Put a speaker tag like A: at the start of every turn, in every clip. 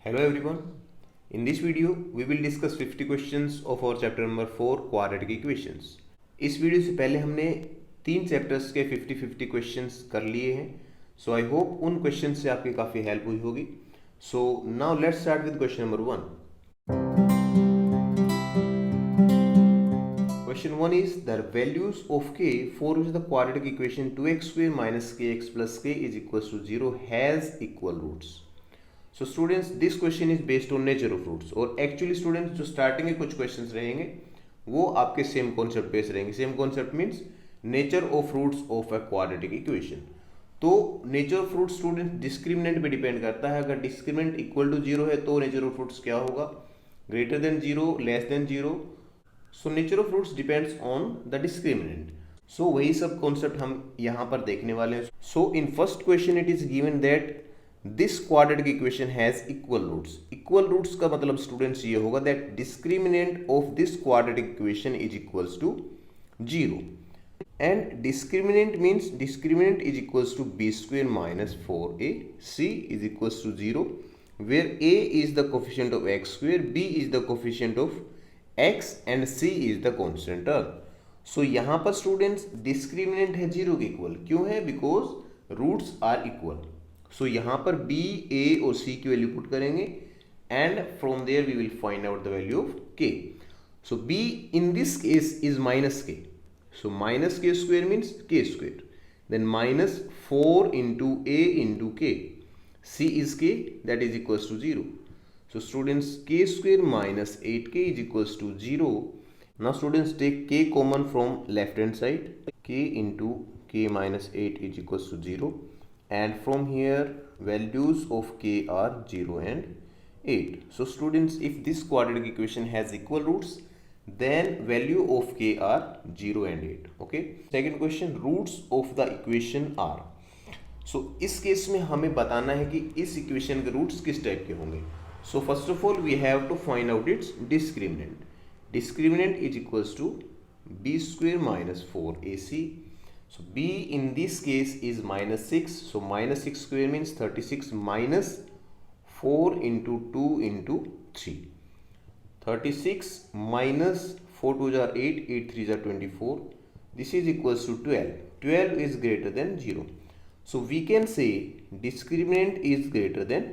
A: Hello everyone. In this video, we will discuss 50 questions of our chapter number 4 quadratic equations. इस video से पहले हमने 3 chapters के 50-50 questions कर लिए हैं. सो आई होप उन क्वेश्चंस से आपकी काफ़ी हेल्प हुई होगी. So now let's start with question number 1. Question 1 is the values of k for which the quadratic equation 2x square minus kx plus k is equals to 0 has equal roots. So students this question is based on nature of roots. और actually students जो starting में कुछ questions रहेंगे वो आपके same concept based रहेंगे. Same concept means nature of roots of a quadratic equation. तो nature of roots students discriminant पे डिपेंड करता है. अगर डिस्क्रिमिनेंट इक्वल टू जीरो है तो नेचर ऑफ रूट्स क्या होगा, greater than zero, less than zero. So nature of roots depends on the discriminant. So वही सब कॉन्सेप्ट हम यहाँ पर देखने वाले हैं. So in first question it is given that this quadratic equation has equal roots. Equal roots का मतलब स्टूडेंट्स ये होगा that discriminant of this quadratic equation is equals to zero and discriminant means discriminant is equals to b square minus 4ac is equals to zero where a is the coefficient of x square, b is the coefficient of x and c is the constant term. So यहाँ पर students discriminant है zero के equal. क्यों है? Because roots are equal. So यहाँ पर b, a और c की वैल्यू पुट करेंगे and from there we will find out the value of k. So b in this case is minus k. So minus k square means k square, then minus 4 into a into k. c is k, that is equals to zero. So students k square minus 8k is equals to zero. Now students take k common from left hand side. k into k minus 8 is equals to zero. And from here values of k are 0 and 8. So students, if this quadratic equation has equal roots, then value of k are 0 and 8. Okay. Second question, roots of the equation are. So इस case में हमें बताना है कि इस equation के roots किस type के होंगे. So first of all we have to find out its discriminant. Discriminant is equals to b square minus 4ac. So b in this case is minus 6. So minus 6 square means 36 minus 4 into 2 into 3. 36 minus 4 2s are 8, 8 3s are 24. This is equals to 12. 12 is greater than 0. So we can say discriminant is greater than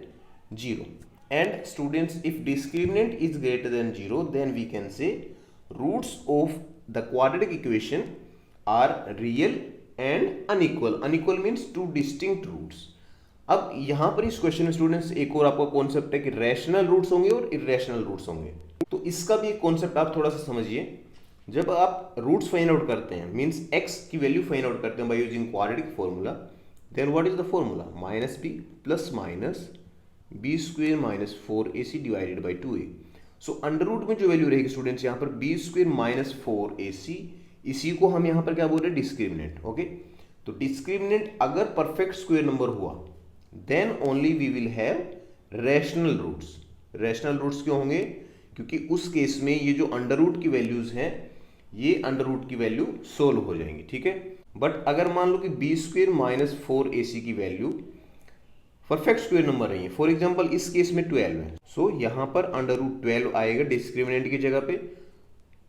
A: 0. And students, if discriminant is greater than 0, then we can say roots of the quadratic equation are real and unequal. Unequal means two distinct roots. अब यहाँ पर इस question में students एक और आपका concept है कि रैशनल रूट्स होंगे और इरेशनल रूट्स होंगे. तो इसका भी एक कॉन्सेप्ट आप थोड़ा सा समझिए. जब आप रूट्स फाइंड आउट करते हैं मीन्स x की वैल्यू फाइंड आउट करते हैं by using quadratic formula, then what is the formula? Minus b plus minus b square minus 4ac divided by 2a. So under root में जो value रहेगी students यहाँ पर बी स्क्वेयर माइनस 4ac, इसी को हम यहां पर क्या बोल रहे हैं? डिस्क्रिमिनेंट. ओके. तो डिस्क्रिमिनेंट अगर परफेक्ट स्क्वायर नंबर हुआ then only we will have rational roots. Rational roots क्यों होंगे? क्योंकि उस केस में ये जो अंडर रूट की वैल्यूज हैं ये अंडर रूट की वैल्यू सोल्व हो जाएंगी. ठीक है. बट अगर मान लो कि बी स्क्वेयर माइनस 4ac की वैल्यू परफेक्ट स्क्वायर नंबर रही है, फॉर एग्जाम्पल इस केस में 12 है, सो यहां पर अंडर रूट 12 आएगा डिस्क्रिमिनेंट की जगह पे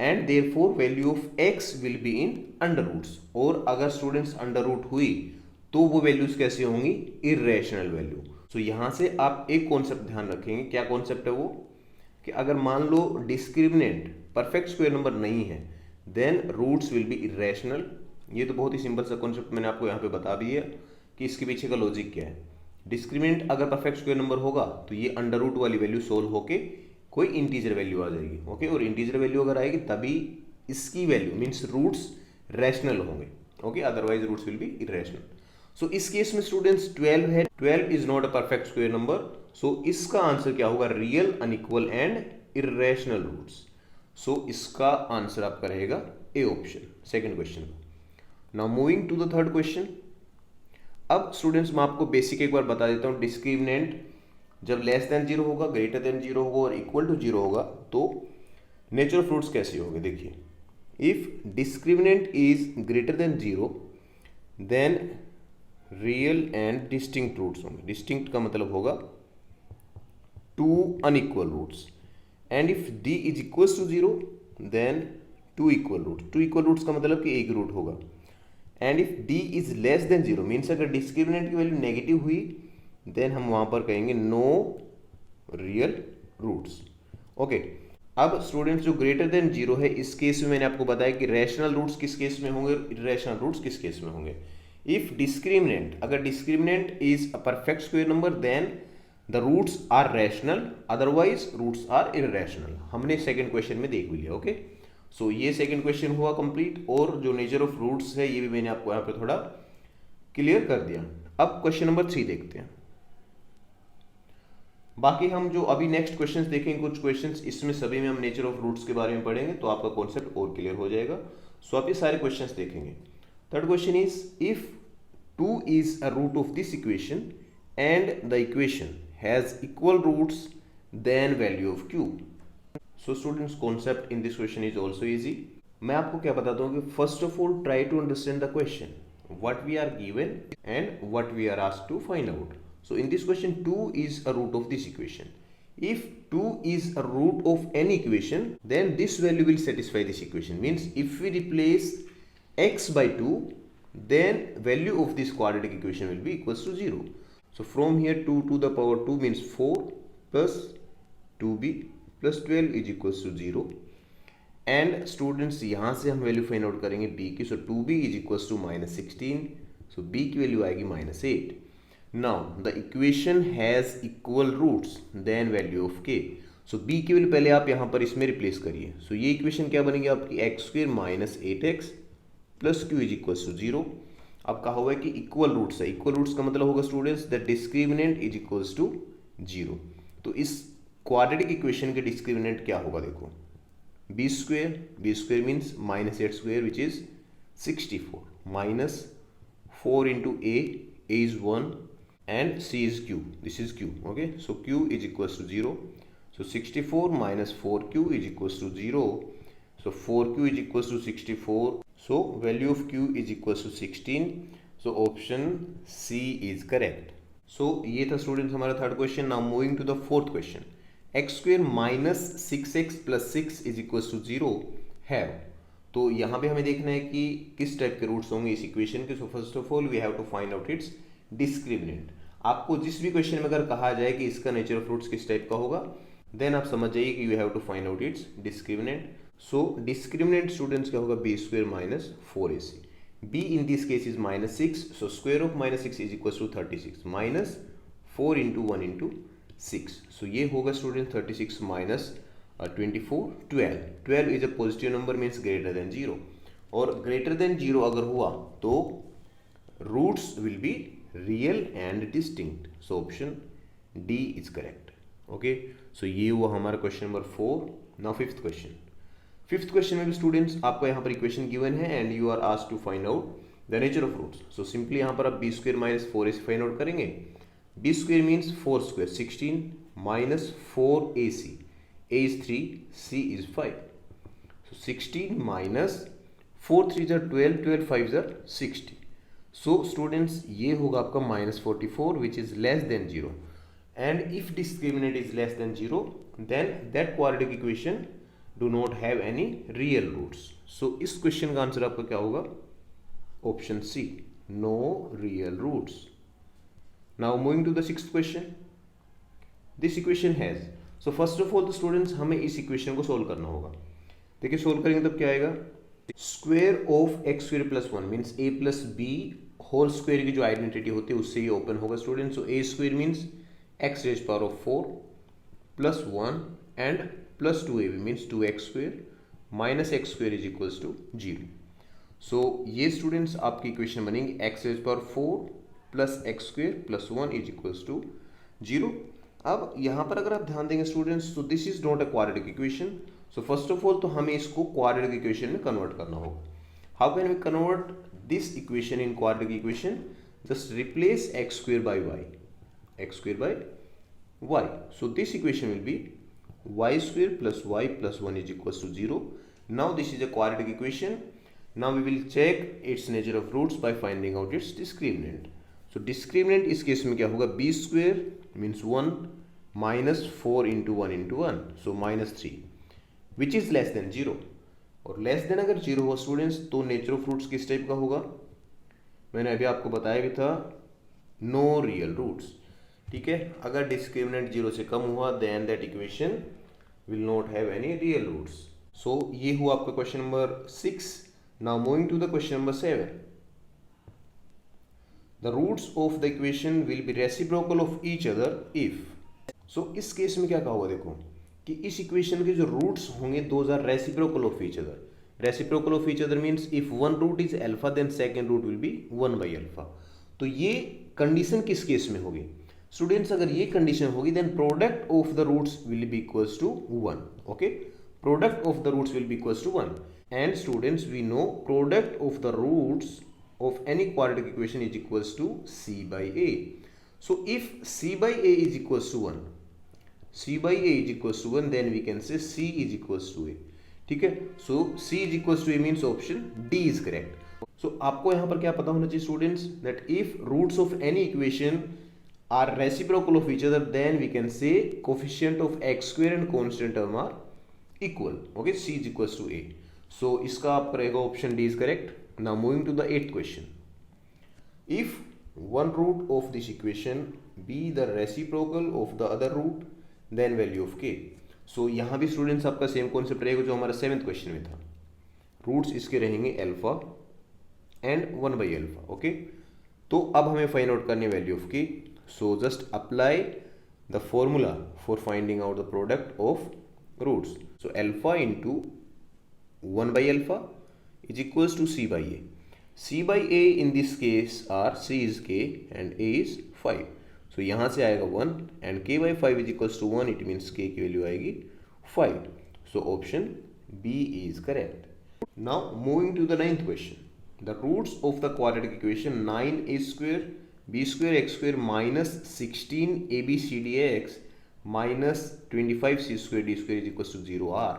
A: and therefore value of x will be in under roots. और अगर स्टूडेंट्स अंडर रूट हुई तो वो वैल्यूज कैसी होंगी? Irrational value. सो यहां से आप एक कॉन्सेप्ट ध्यान रखेंगे. क्या कॉन्सेप्ट है वो? कि अगर मान लो डिस्क्रिमिनेंट परफेक्ट स्क्वायर नंबर नहीं है then roots will be irrational. ये तो बहुत ही सिंपल सा कॉन्सेप्ट मैंने आपको यहाँ पे बता दिया कि इसके पीछे का लॉजिक क्या है. डिस्क्रिमिनेंट अगर परफेक्ट स्क्वायर नंबर होगा तो ये अंडर रूट वाली वैल्यू सोल्व होके कोई इंटीजर वैल्यू आ जाएगी. ओके. और इंटीजर वैल्यू अगर आएगी तभी इसकी वैल्यू मींस रूट्स रैशनल होंगे. Okay. Otherwise roots will be irrational. So इस केस में स्टूडेंट्स 12 है. 12 is not a perfect square number. So इसका आंसर क्या होगा? Real, unequal and irrational roots. So इसका आंसर आपका रहेगा A option, second question. Now moving to the third question. अब स्टूडेंट्स मैं आपको बेसिक एक बार बता देता हूँ. डिस्क्रिमिनेंट जब लेस देन जीरो होगा, ग्रेटर देन जीरो होगा और इक्वल टू जीरो होगा तो नेचर ऑफ रूट्स कैसे होंगे? देखिए, if discriminant is greater than zero then real and distinct roots होंगे. डिस्टिंक्ट का मतलब होगा two unequal roots, and if d is equals to 0 then two equal roots. two equal roots का मतलब कि एक रूट होगा. And if d is less than 0 means अगर डिस्क्रिमिनेंट की वैल्यू नेगेटिव हुई देन हम वहां पर कहेंगे नो रियल रूट्स. ओके, अब स्टूडेंट्स जो ग्रेटर देन 0 है इस केस में मैंने आपको बताया कि रैशनल रूट्स किस केस में होंगे, इरेशनल रूट्स किस केस में होंगे. इफ डिस्क्रिमिनेंट, अगर discriminant is a perfect square number then the roots are rational, otherwise roots are irrational. हमने सेकंड क्वेश्चन में देख लिया. ओके, सो ये सेकंड क्वेश्चन हुआ कंप्लीट, और जो नेचर ऑफ रूट्स है ये भी मैंने आपको यहाँ पे थोड़ा क्लियर कर दिया. अब क्वेश्चन नंबर 3 देखते हैं. बाकी हम जो अभी नेक्स्ट क्वेश्चंस देखेंगे, कुछ क्वेश्चंस इसमें सभी में हम नेचर ऑफ रूट्स के बारे में पढ़ेंगे, तो आपका कॉन्सेप्ट और क्लियर हो जाएगा. सो आप ये सारे क्वेश्चंस देखेंगे. Third question is if 2 is a root of this equation and the equation has equal roots then value of q. So students, concept in this question is also easy. मैं आपको क्या बताता हूँ कि first of all try to understand the question, what we are given and what we are asked to find out. So in this question 2 is a root of this equation. If 2 is a root of any equation then this value will satisfy this equation. Means if we replace x by 2 then value of this quadratic equation will be equals to 0. So from here 2 to the power 2 means 4 plus 2b plus 12 is equals to 0. And students यहाँ से हम value find out करेंगे b की. So 2b is equals to -16. So b की value आएगी -8. Now the equation has equal roots then value of k. So b की value पहले आप यहाँ पर इसमें रिप्लेस करिए. सो ये इक्वेशन क्या बनेगी आपकी, x² - 8x plus q is equals to 0. अब कहा हुआ है कि इक्वल रूट्स है. इक्वल रूट्स का मतलब होगा students the discriminant is equals to 0. तो इस क्वाड्रेटिक इक्वेशन के डिस्क्रिमिनेंट क्या होगा, देखो b square means -8 square which is 64 minus 4 into a is 1 and c is q, this is q. Okay, so q is equals to 0. So 64 minus 4q is equals to 0. So 4q is equals to 64. So value of q is equals to 16. So option c is correct. So ये था students हमारा third question. Now moving to the fourth question. x² - 6x + 6 is equal to 0 है. तो यहाँ पे हमें देखना है कि किस टाइप के रूट्स होंगे इस इक्वेशन के. So first of all we have to find out its discriminant. आपको जिस भी क्वेश्चन में अगर कहा जाए कि इसका नेचर ऑफ रूट्स किस टाइप का होगा देन आप समझ जाइए कि you have to find out its discriminant. So discriminant students क्या होगा, b² - 4ac. b in this case is -6. So square of -6 is equal to 36 minus 4 into 1 into 6. So ये होगा student 36 minus 24 12. 12 is a positive number means greater than 0. और greater than 0 अगर हुआ तो roots will be real and distinct. So option D is correct. Okay, so ये हुआ हमारा question number 4. Now fifth question. Fifth question में भी students आपको यहाँ पर इक्वेशन गिवन है and you are asked to find out the nature of roots. So simply यहाँ पर आप b² - 4ac फाइंड आउट करेंगे. b² means 4 square 16 minus 4ac. a is 3, c is 5. So 16 minus 4 3s are 12, 12 5s are 60. So students ये होगा आपका -44 which is less than 0. And if discriminant is less than 0 then that quadratic equation do not have any real roots. So इस question का answer आपका क्या होगा, option C, no real roots. Now moving to the sixth question. This equation has, so first of all the students हमें इस equation को solve करना होगा. देखिए सोल्व करेंगे तब क्या आएगा, square of x² + 1 means a + b whole square की जो आइडेंटिटी होती है उससे ये ओपन होगा student. So a² means x⁴ + 1 and + 2ab means 2x² minus x² is equals to 0. So ये स्टूडेंट्स आपकी इक्वेशन बनेंगी x⁴ plus x² + 1 is equals to 0. अब यहाँ पर अगर आप ध्यान देंगे स्टूडेंट्स तो this is not a quadratic equation. So first of all तो हमें इसको क्वाड्रेटिक इक्वेशन में कन्वर्ट करना होगा. How can we convert this equation in quadratic equation? Just replace x² by y. x² by y. So this equation will be y² + y + 1 is equals to 0. Now this is a quadratic equation. Now we will check its nature of roots by finding out its discriminant. So discriminant इस case में क्या होगा, b² means 1 minus 4 into 1 into 1, so -3, which is less than 0। और less than अगर 0 हो students तो nature of roots किस type का होगा, मैंने अभी आपको बताया भी था, नो रियल रूट्स। ठीक है, अगर डिस्क्रिमिनेंट 0 से कम हुआ then that equation will not have any real roots. So ये हुआ आपका question number 6। Now moving to the question number 7। The roots of the equation will be reciprocal of each other if. So इस case में क्या कहा हुआ, देखो कि इस इक्वेशन के जो रूट्स होंगे those are reciprocal of each other. Reciprocal of each other means if one root is alpha then second root will be 1/अल्फा। तो ये कंडीशन किस केस में होगी स्टूडेंट्स, अगर ये कंडीशन होगी then product of the roots will be equals to 1। Okay, product of the roots will be equals to 1 and students we know product of the roots of any quadratic equation is equals to c by a. So if c by a is equals to 1, c by a is equals to 1, then we can say c is equals to a. ठीक है, so c is equals to a means option D is correct. So आपको यहाँ पर क्या पता होना चाहिए students, that if roots of any equation are reciprocal of each other, then we can say coefficient of x square and constant term are equal. Okay, c is equals to a. So इसका आप रहेगा option D is correct. Now moving to the 8th question. If one root of this equation be the reciprocal of the other root, then value of k. So यहाँ भी students आपका same concept रहेगा जो हमारा 7th question में था। Roots इसके रहेंगे अल्फा एंड 1/अल्फा। ओके, तो अब हमें फाइंड आउट करनी है value of k. So just apply the formula for finding out the product of roots. So alpha into 1/अल्फा is equals to c by a. c by a in this case are c is k and a is 5. So यहाँ से आएगा 1 and k by 5 is equals to 1. It means k की value आएगी 5. So option B is correct. Now moving to the 9th question. The roots of the quadratic equation 9a square b square x square minus 16 abcdx minus 25c square d square is equals to 0 are.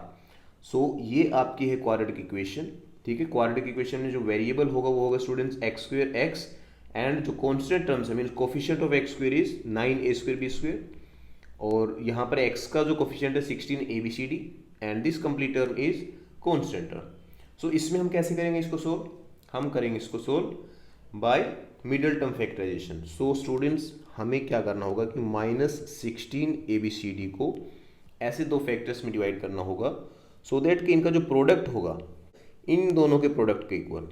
A: So ये आपकी है quadratic equation. ठीक है, quadratic equation में जो variable होगा वो होगा students x square x and जो कॉन्स्टेंट टर्म्स है mean coefficient of x square is 9a square b square और यहाँ पर x का जो कोफिशिएंट है 16 abcd and this complete term is constant term. So इसमें हम कैसे करेंगे इसको सोल्व, हम करेंगे इसको solve by middle term factorization. So students हमें क्या करना होगा कि -16 abcd को ऐसे दो फैक्टर्स में डिवाइड करना होगा सो दैट कि इनका जो प्रोडक्ट होगा इन दोनों के प्रोडक्ट के इक्वल.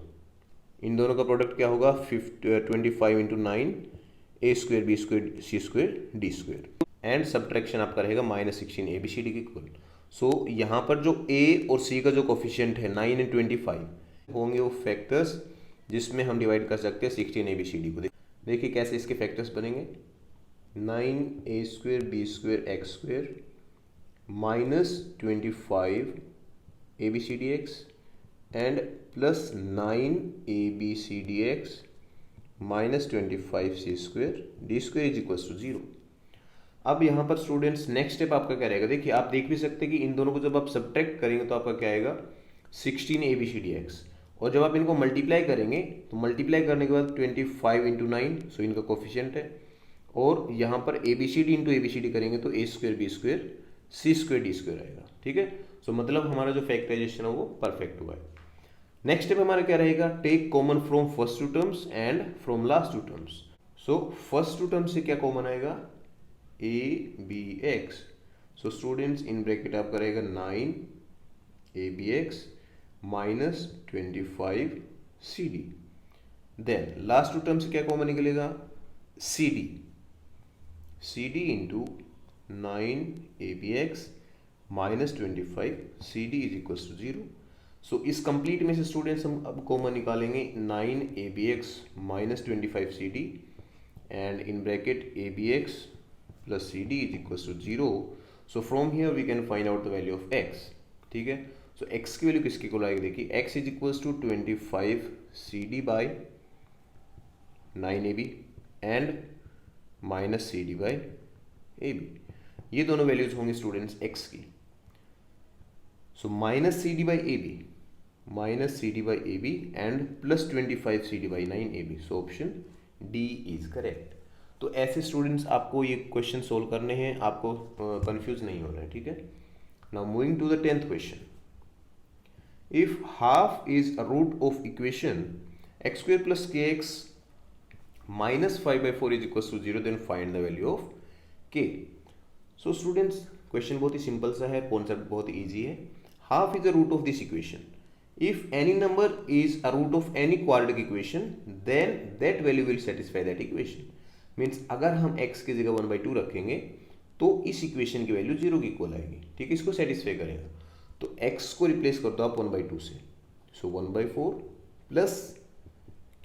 A: इन दोनों का प्रोडक्ट क्या होगा 25 into 9 a square b square c square d square and subtraction आपका रहेगा -16 abcd के इक्वल. सो यहाँ पर जो a और c का जो कोफिशिएंट है 9 एंड 25 होंगे वो फैक्टर्स जिसमें हम डिवाइड कर सकते हैं 16 abcd को. देखिए कैसे इसके फैक्टर्स बनेंगे, 9a square b square x square -25 abcdx and plus 9 abcdx minus 25c square d square is equals to 0. अब यहाँ पर स्टूडेंट्स नेक्स्ट स्टेप आपका क्या रहेगा, देखिए आप देख भी सकते हैं कि इन दोनों को जब आप सब्ट्रैक्ट करेंगे तो आपका क्या आएगा 16 abcdx और जब आप इनको मल्टीप्लाई करेंगे तो मल्टीप्लाई करने के बाद 25 इंटू 9 सो इनका कोफिशिएंट है और यहाँ पर abcd इंटू abcd करेंगे तो a square b square c square d square आएगा. ठीक है, सो मतलब हमारा जो फैक्टराइजेशन है वो परफेक्ट हुआ है. नेक्स्ट स्टेप हमारा क्या रहेगा, take common from first two terms and from last two terms. So first two terms से क्या कॉमन आएगा a bx. So students in bracket आपका रहेगा 9 abx minus 25 cd. Then last two term से क्या कॉमन निकलेगा cd into 9 abx minus 25 cd is equals to 0. So इस complete में से स्टूडेंट्स हम अब कॉमन निकालेंगे 9 abx minus 25 cd and in bracket abx plus cd is equals to 0. So from here we can find out the value of x. ठीक है, सो x की value किसके को आएगी, देखिए x is equals to 25 cd by 9ab and minus cd by ab. ये दोनों values होंगे स्टूडेंट्स x की. So minus cd by ab and plus 25 cd by 9ab. So option D is correct. तो ऐसे स्टूडेंट्स आपको ये question solve करने हैं, आपको कंफ्यूज नहीं होना है, ठीक है। Now moving to the 10th question. If half is a root of equation x square plus k x minus 5/4 is equal to 0, then find the value of k. So students question बहुत ही simple सा है, concept बहुत ही easy है। Half is the root of this equation. If any number is a root of any quadratic equation then that value will satisfy that equation. Means अगर हम x की जगह 1/2 रखेंगे तो इस इक्वेशन की वैल्यू 0 की इक्वल आएगी, ठीक है, इसको सेटिस्फाई करेगा। तो x को रिप्लेस कर दो आप 1/2 से, so 1/4 plus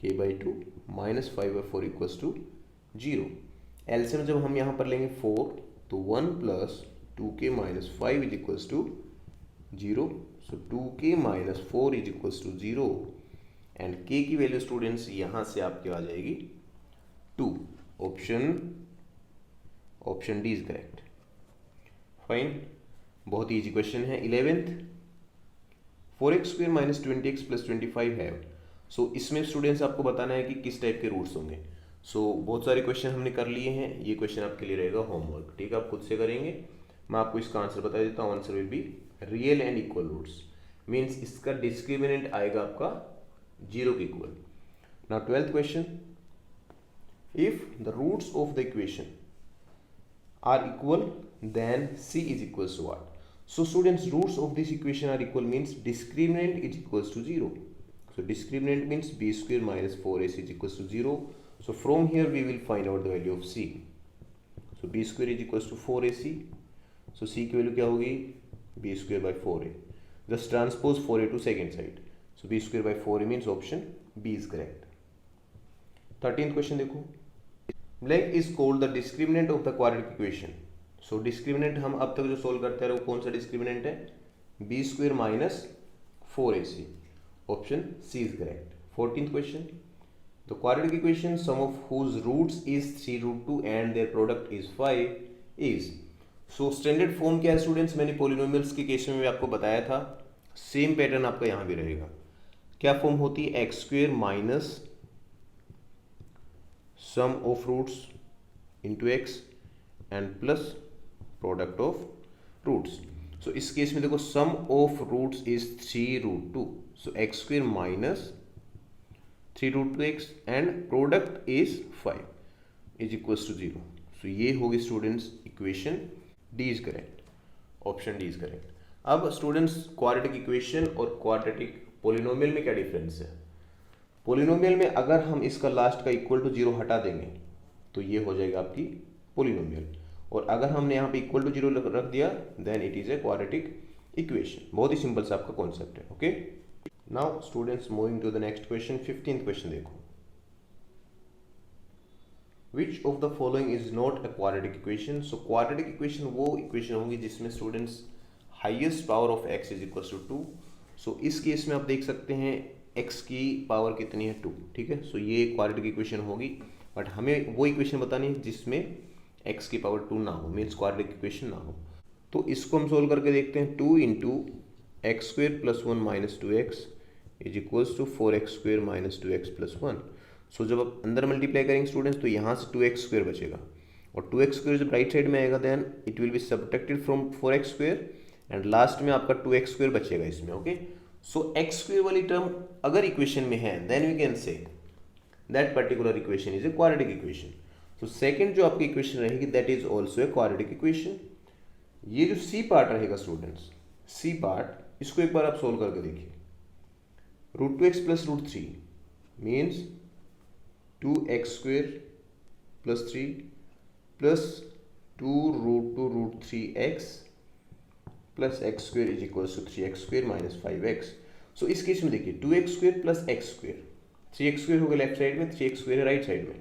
A: k/2 minus 5/4 equals to 0। LCM जब हम यहाँ पर लेंगे 4 तो 1 plus 2k minus 5 is equals to 0, so 2k minus 4 is equals to 0 and k की वैल्यू स्टूडेंट्स यहाँ से आपकी आ जाएगी 2। Option D is correct. Fine, बहुत ही इजी क्वेश्चन है। 11th 4x square minus 20x plus 25 है। सो इसमें स्टूडेंट्स आपको बताना है कि किस टाइप के रूट्स होंगे। सो बहुत सारे क्वेश्चन हमने कर लिए हैं, ये क्वेश्चन आपके लिए रहेगा होमवर्क, ठीक है, आप खुद से करेंगे। मैं आपको इसका आंसर बता देता हूँ। Answer will be real and equal roots, means इसका डिस्क्रिमिनेंट आएगा आपका 0 के equal. Now 12th question. If the roots of the equation are equal, then C is equals to what? So students, roots of this equation are equal means discriminant is equals to 0. So discriminant means b square minus 4ac is equals to 0. So from here we will find out the value of C. So b square is equals to 4ac. So C की value क्या होगी? b square by 4a. Just transpose 4a to second side. So b square by 4a means option B is correct. 13th question देखो। Blank is called the discriminant of the quadratic equation. So discriminant हम अब तक जो solve करते रहे वो कौन सा डिस्क्रिमिनेंट है? b square minus 4ac. Option C is correct. 14th question. The quadratic equation sum of whose roots is 3√2 and their product is 5 is. So standard form क्या है स्टूडेंट्स? मैंने पोलिनोमियल्स के केस में भी आपको बताया था, सेम पैटर्न आपका यहाँ भी रहेगा। क्या फॉर्म होती है? X square minus sum of roots into x and plus product of roots. So इस केस में देखो sum of roots is 3√2, so x square minus 3√2x and product is 5 is equals to 0. So ये होगी students equation D is correct. Option D is correct. अब students quadratic equation और quadratic polynomial में क्या difference है? Polynomial में अगर हम इसका लास्ट का इक्वल टू 0 हटा देंगे तो ये हो जाएगा आपकी पोलिनोमियल, और अगर हमने यहाँ पे इक्वल टू 0 रख दिया then it is a quadratic equation. बहुत ही सिंपल सा आपका कॉन्सेप्ट है। Okay, now students moving to the next question. 15th question देखो। Which of the following is not a quadratic equation? So quadratic equation वो equation होगी जिसमें students highest power of x is equal to 2। So इस case में आप देख सकते हैं x की पावर कितनी है? 2, ठीक है। सो ये क्वाड्रेटिक इक्वेशन होगी, बट हमें वो इक्वेशन बतानी है जिसमें x की पावर 2 ना हो, मीन्स क्वाड्रेटिक इक्वेशन ना हो। तो इसको हम सोल्व करके देखते हैं। 2 into x square plus 1 minus 2x is equals to 4x square minus 2x plus 1। So जब आप अंदर मल्टीप्लाई करेंगे स्टूडेंट्स तो यहाँ से 2x स्क्वेयर बचेगा, और 2x स्क्वेयर जब राइट साइड में आएगा then it will be subtracted from 4x square and last में आपका 2x स्क्वेयर बचेगा इसमें। ओके, सो x स्क्वेयर वाली टर्म अगर इक्वेशन में है then we can say that particular equation is a quadratic equation. तो सेकंड जो आपकी इक्वेशन रहेगी that is also a quadratic equation. ये जो सी पार्ट रहेगा स्टूडेंट्स, सी पार्ट, इसको एक बार आप सोल्व करके देखिए। √2x plus √3 means 2x square plus 3 plus 2√2√3x plus x square is equal to 3x square minus 5x। So इस केस में देखिए 2x square plus x square, 3x square हो गया लेफ्ट साइड में, 3x स्क्वेयर है right side में,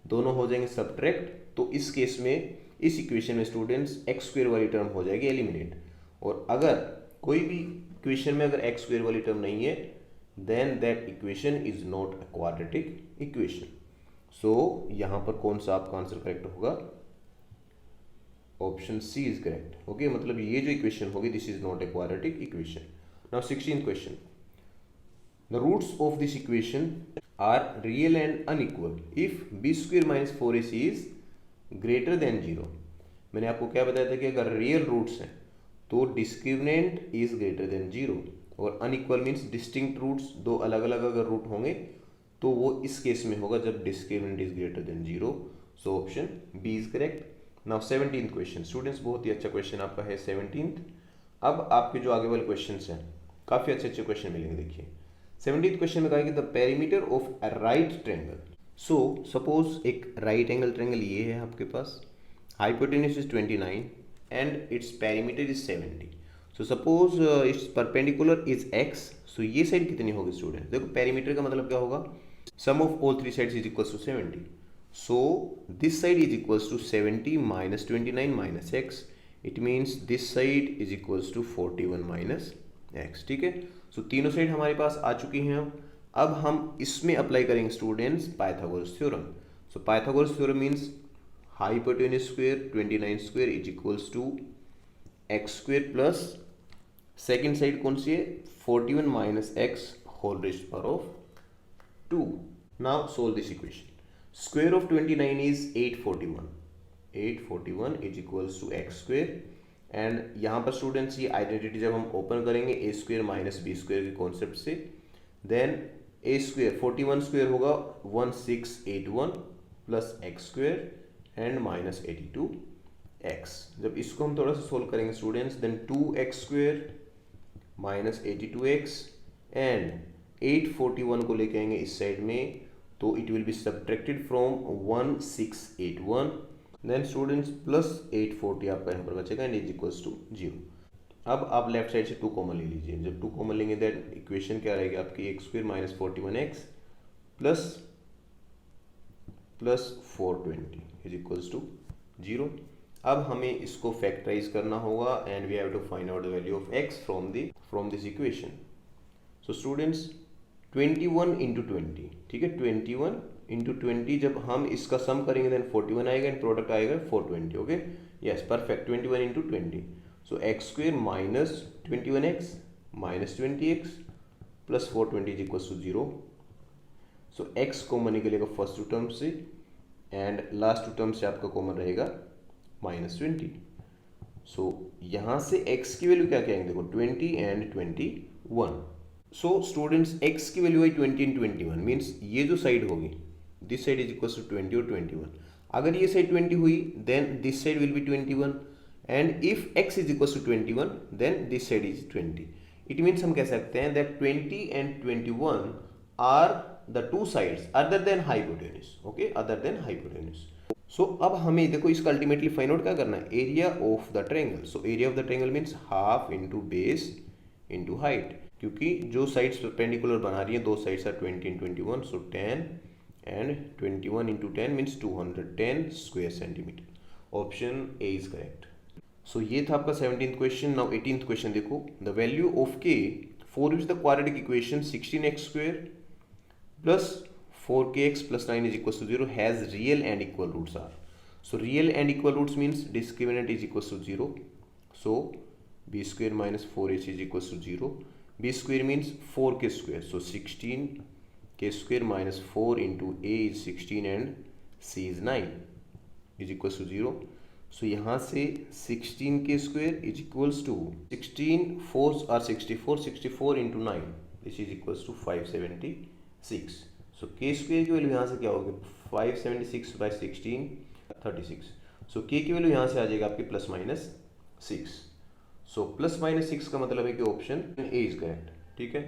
A: दोनों हो जाएंगे सब्ट्रैक्ट। तो इस केस में इस इक्वेशन में स्टूडेंट्स x स्क्वेयर वाली टर्म हो जाएगी एलिमिनेट, और अगर कोई भी इक्वेशन में अगर x स्क्वेयर वाली टर्म नहीं है then that equation is not a quadratic equation. So यहाँ पर कौन सा आपका आंसर करेक्ट होगा? Option C is correct. Okay, मतलब ये जो इक्वेशन होगी this is not a quadratic equation. Now 16th question. The roots of this equation are real and unequal if b square minus 4ac is greater than 0। मैंने आपको क्या बताया था कि अगर रियल रूट्स हैं तो डिस्क्रिमिनेंट इज ग्रेटर देन 0, और अनइक्वल मीन्स डिस्टिंक्ट रूट्स, दो अलग अलग अगर रूट होंगे तो वो इस केस में होगा जब discriminant is greater than 0। So option B is correct. Now 17th question students, बहुत ही अच्छा क्वेश्चन आपका है 17th। अब आपके जो आगे वाले क्वेश्चन हैं काफ़ी अच्छे अच्छे क्वेश्चन मिलेंगे। देखिए 17th क्वेश्चन में कहा कि the perimeter of a right triangle. So suppose एक राइट एंगल ट्रायंगल ये है आपके पास, hypotenuse is 29 and its perimeter is 70। So suppose its perpendicular is x। So ये साइड कितनी होगी स्टूडेंट? देखो पेरीमीटर का मतलब क्या होगा, sum of all three sides is equals to 70। So this side is equals to 70 minus 29 minus x, it means this side is equals to 41 minus x। ठीक है, सो तीनों साइड हमारे पास आ चुकी हैं। अब हम इसमें अप्लाई करेंगे students Pythagoras theorem. So Pythagoras theorem means hypotenuse square 29 square is equals to x square plus second side कौन सी है 41 minus x whole raised power of 2। Now solve this equation. Square of 29 is 841, 841 is equals to x square, and यहाँ पर students ये identity जब हम open करेंगे a square minus b square के कॉन्सेप्ट से, देन ए स्क्वायर 41 स्क्वायर होगा 1681 plus x square and minus 82 x. जब इसको हम थोड़ा सा सोल्व करेंगे students, then 2x square minus 82x and 841 को लेके आएंगे इस साइड में, तो it will be subtracted from 1681, then students plus 840 आपका यहाँ पर बचेगा एंड इज इक्वल्स टू 0। अब आप लेफ्ट साइड से 2 कॉमन ले लीजिए। जब 2 कॉमन लेंगे देन इक्वेशन क्या रहेगी आपकी, x square minus 41x plus 420 is equals to 0। अब हमें इसको फैक्टराइज करना होगा and we have to find out the value of x from this equation. So students 21 into 20, ठीक है 21 इंटू 20, जब हम इसका सम करेंगे देन 41 आएगा एंड प्रोडक्ट आएगा 420। Okay yes perfect, 21 into 20। So x square minus 21x minus 20x plus 420 is equal to 0। So x common निकलेगा first two term से एंड लास्ट टू टर्म से आपका कॉमन रहेगा माइनस 20। सो यहाँ से x की वैल्यू क्या कहेंगे, देखो 20 एंड 21। सो स्टूडेंट्स x की वैल्यू है 20 एंड 21, मीन्स ये जो साइड होगी this side is equal to 20 और 21। अगर ये साइड 20 हुई then this side will be 21, and if x is equal to 21 then this side is 20। It means हम कह सकते हैं that 20 and 21 are the two sides other than hypotenuse. Okay other than hypotenuse. So अब हमें देखो इसका ultimately find out क्या करना है, area of the triangle. So area of the triangle means half into base into height, क्योंकि जो sides perpendicular बना रही हैं दो sides are 20 and 21, so 10 and 21 into 10 means 210 square centimetre. Option A is correct. So ये था आपका 17th question. Now 18th question देखो, the value of k for which the quadratic equation 16x square plus 4kx plus 9 is equals to 0 has real and equal roots are. So real and equal roots means discriminant is equals to 0. So b square minus 4h is equals to 0. b square means 4k square. So 16k square minus 4 into a is 16 and c is 9 is equals to 0. So यहाँ से 16k square is equals to 16 4s are 64, 64 into 9 this is equals to 576. So K square की value यहाँ से क्या होगी 576 by 16 36। सो के की value यहाँ से आ जाएगा आपकी plus minus 6। So plus minus 6 का मतलब है कि ऑप्शन ए इज करेक्ट। ठीक है,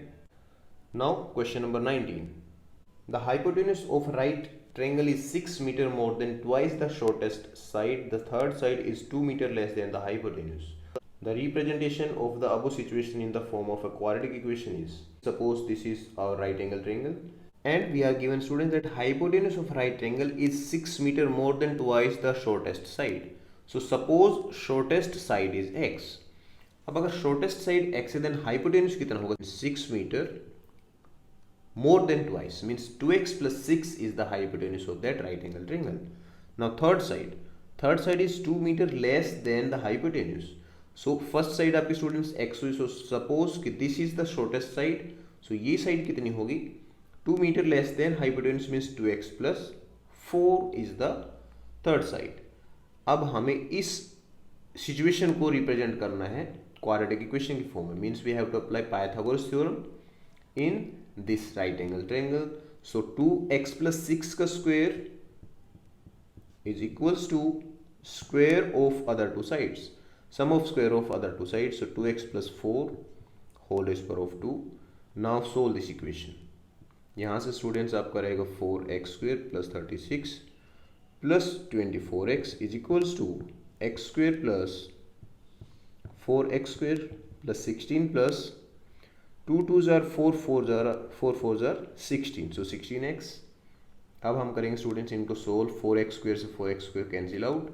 A: now question number 19, the hypotenuse of right triangle is 6 metre more than twice the shortest side, the third side is 2 metre less than the hypotenuse. The representation of the above situation in the form of a quadratic equation is, suppose this is our right angle triangle and we are given students that hypotenuse of right triangle is 6 meter more than twice the shortest side. So suppose shortest side is x. अब अगर shortest side x है then hypotenuse कितना होगा 6 meter more than twice means 2x plus 6 is the hypotenuse of that right angle triangle. Now third side is 2 meter less than the hypotenuse. So first side आपकी students x हुई, so suppose कि this is the shortest side, so ये side कितनी होगी 2 meter less than hypotenuse means 2x plus 4 is the third side. अब हमें इस situation को रिप्रेजेंट करना है क्वाड्रेटिक इक्वेशन की फॉर्म में, means we have to apply Pythagoras theorem in this right angle triangle. So 2x + 6 का square is equals to square of other two sides, sum of square of other two sides. So 2x + 4 whole raised to power of 2. Now solve this equation. यहाँ से students आपका रहेगा 4x² + 36 + 24x is equals to x² + 4x² + 16 + 2 2s are 4 4s are 16. So 16x. अब हम करेंगे students इनको solve. 4x² से 4x² cancel out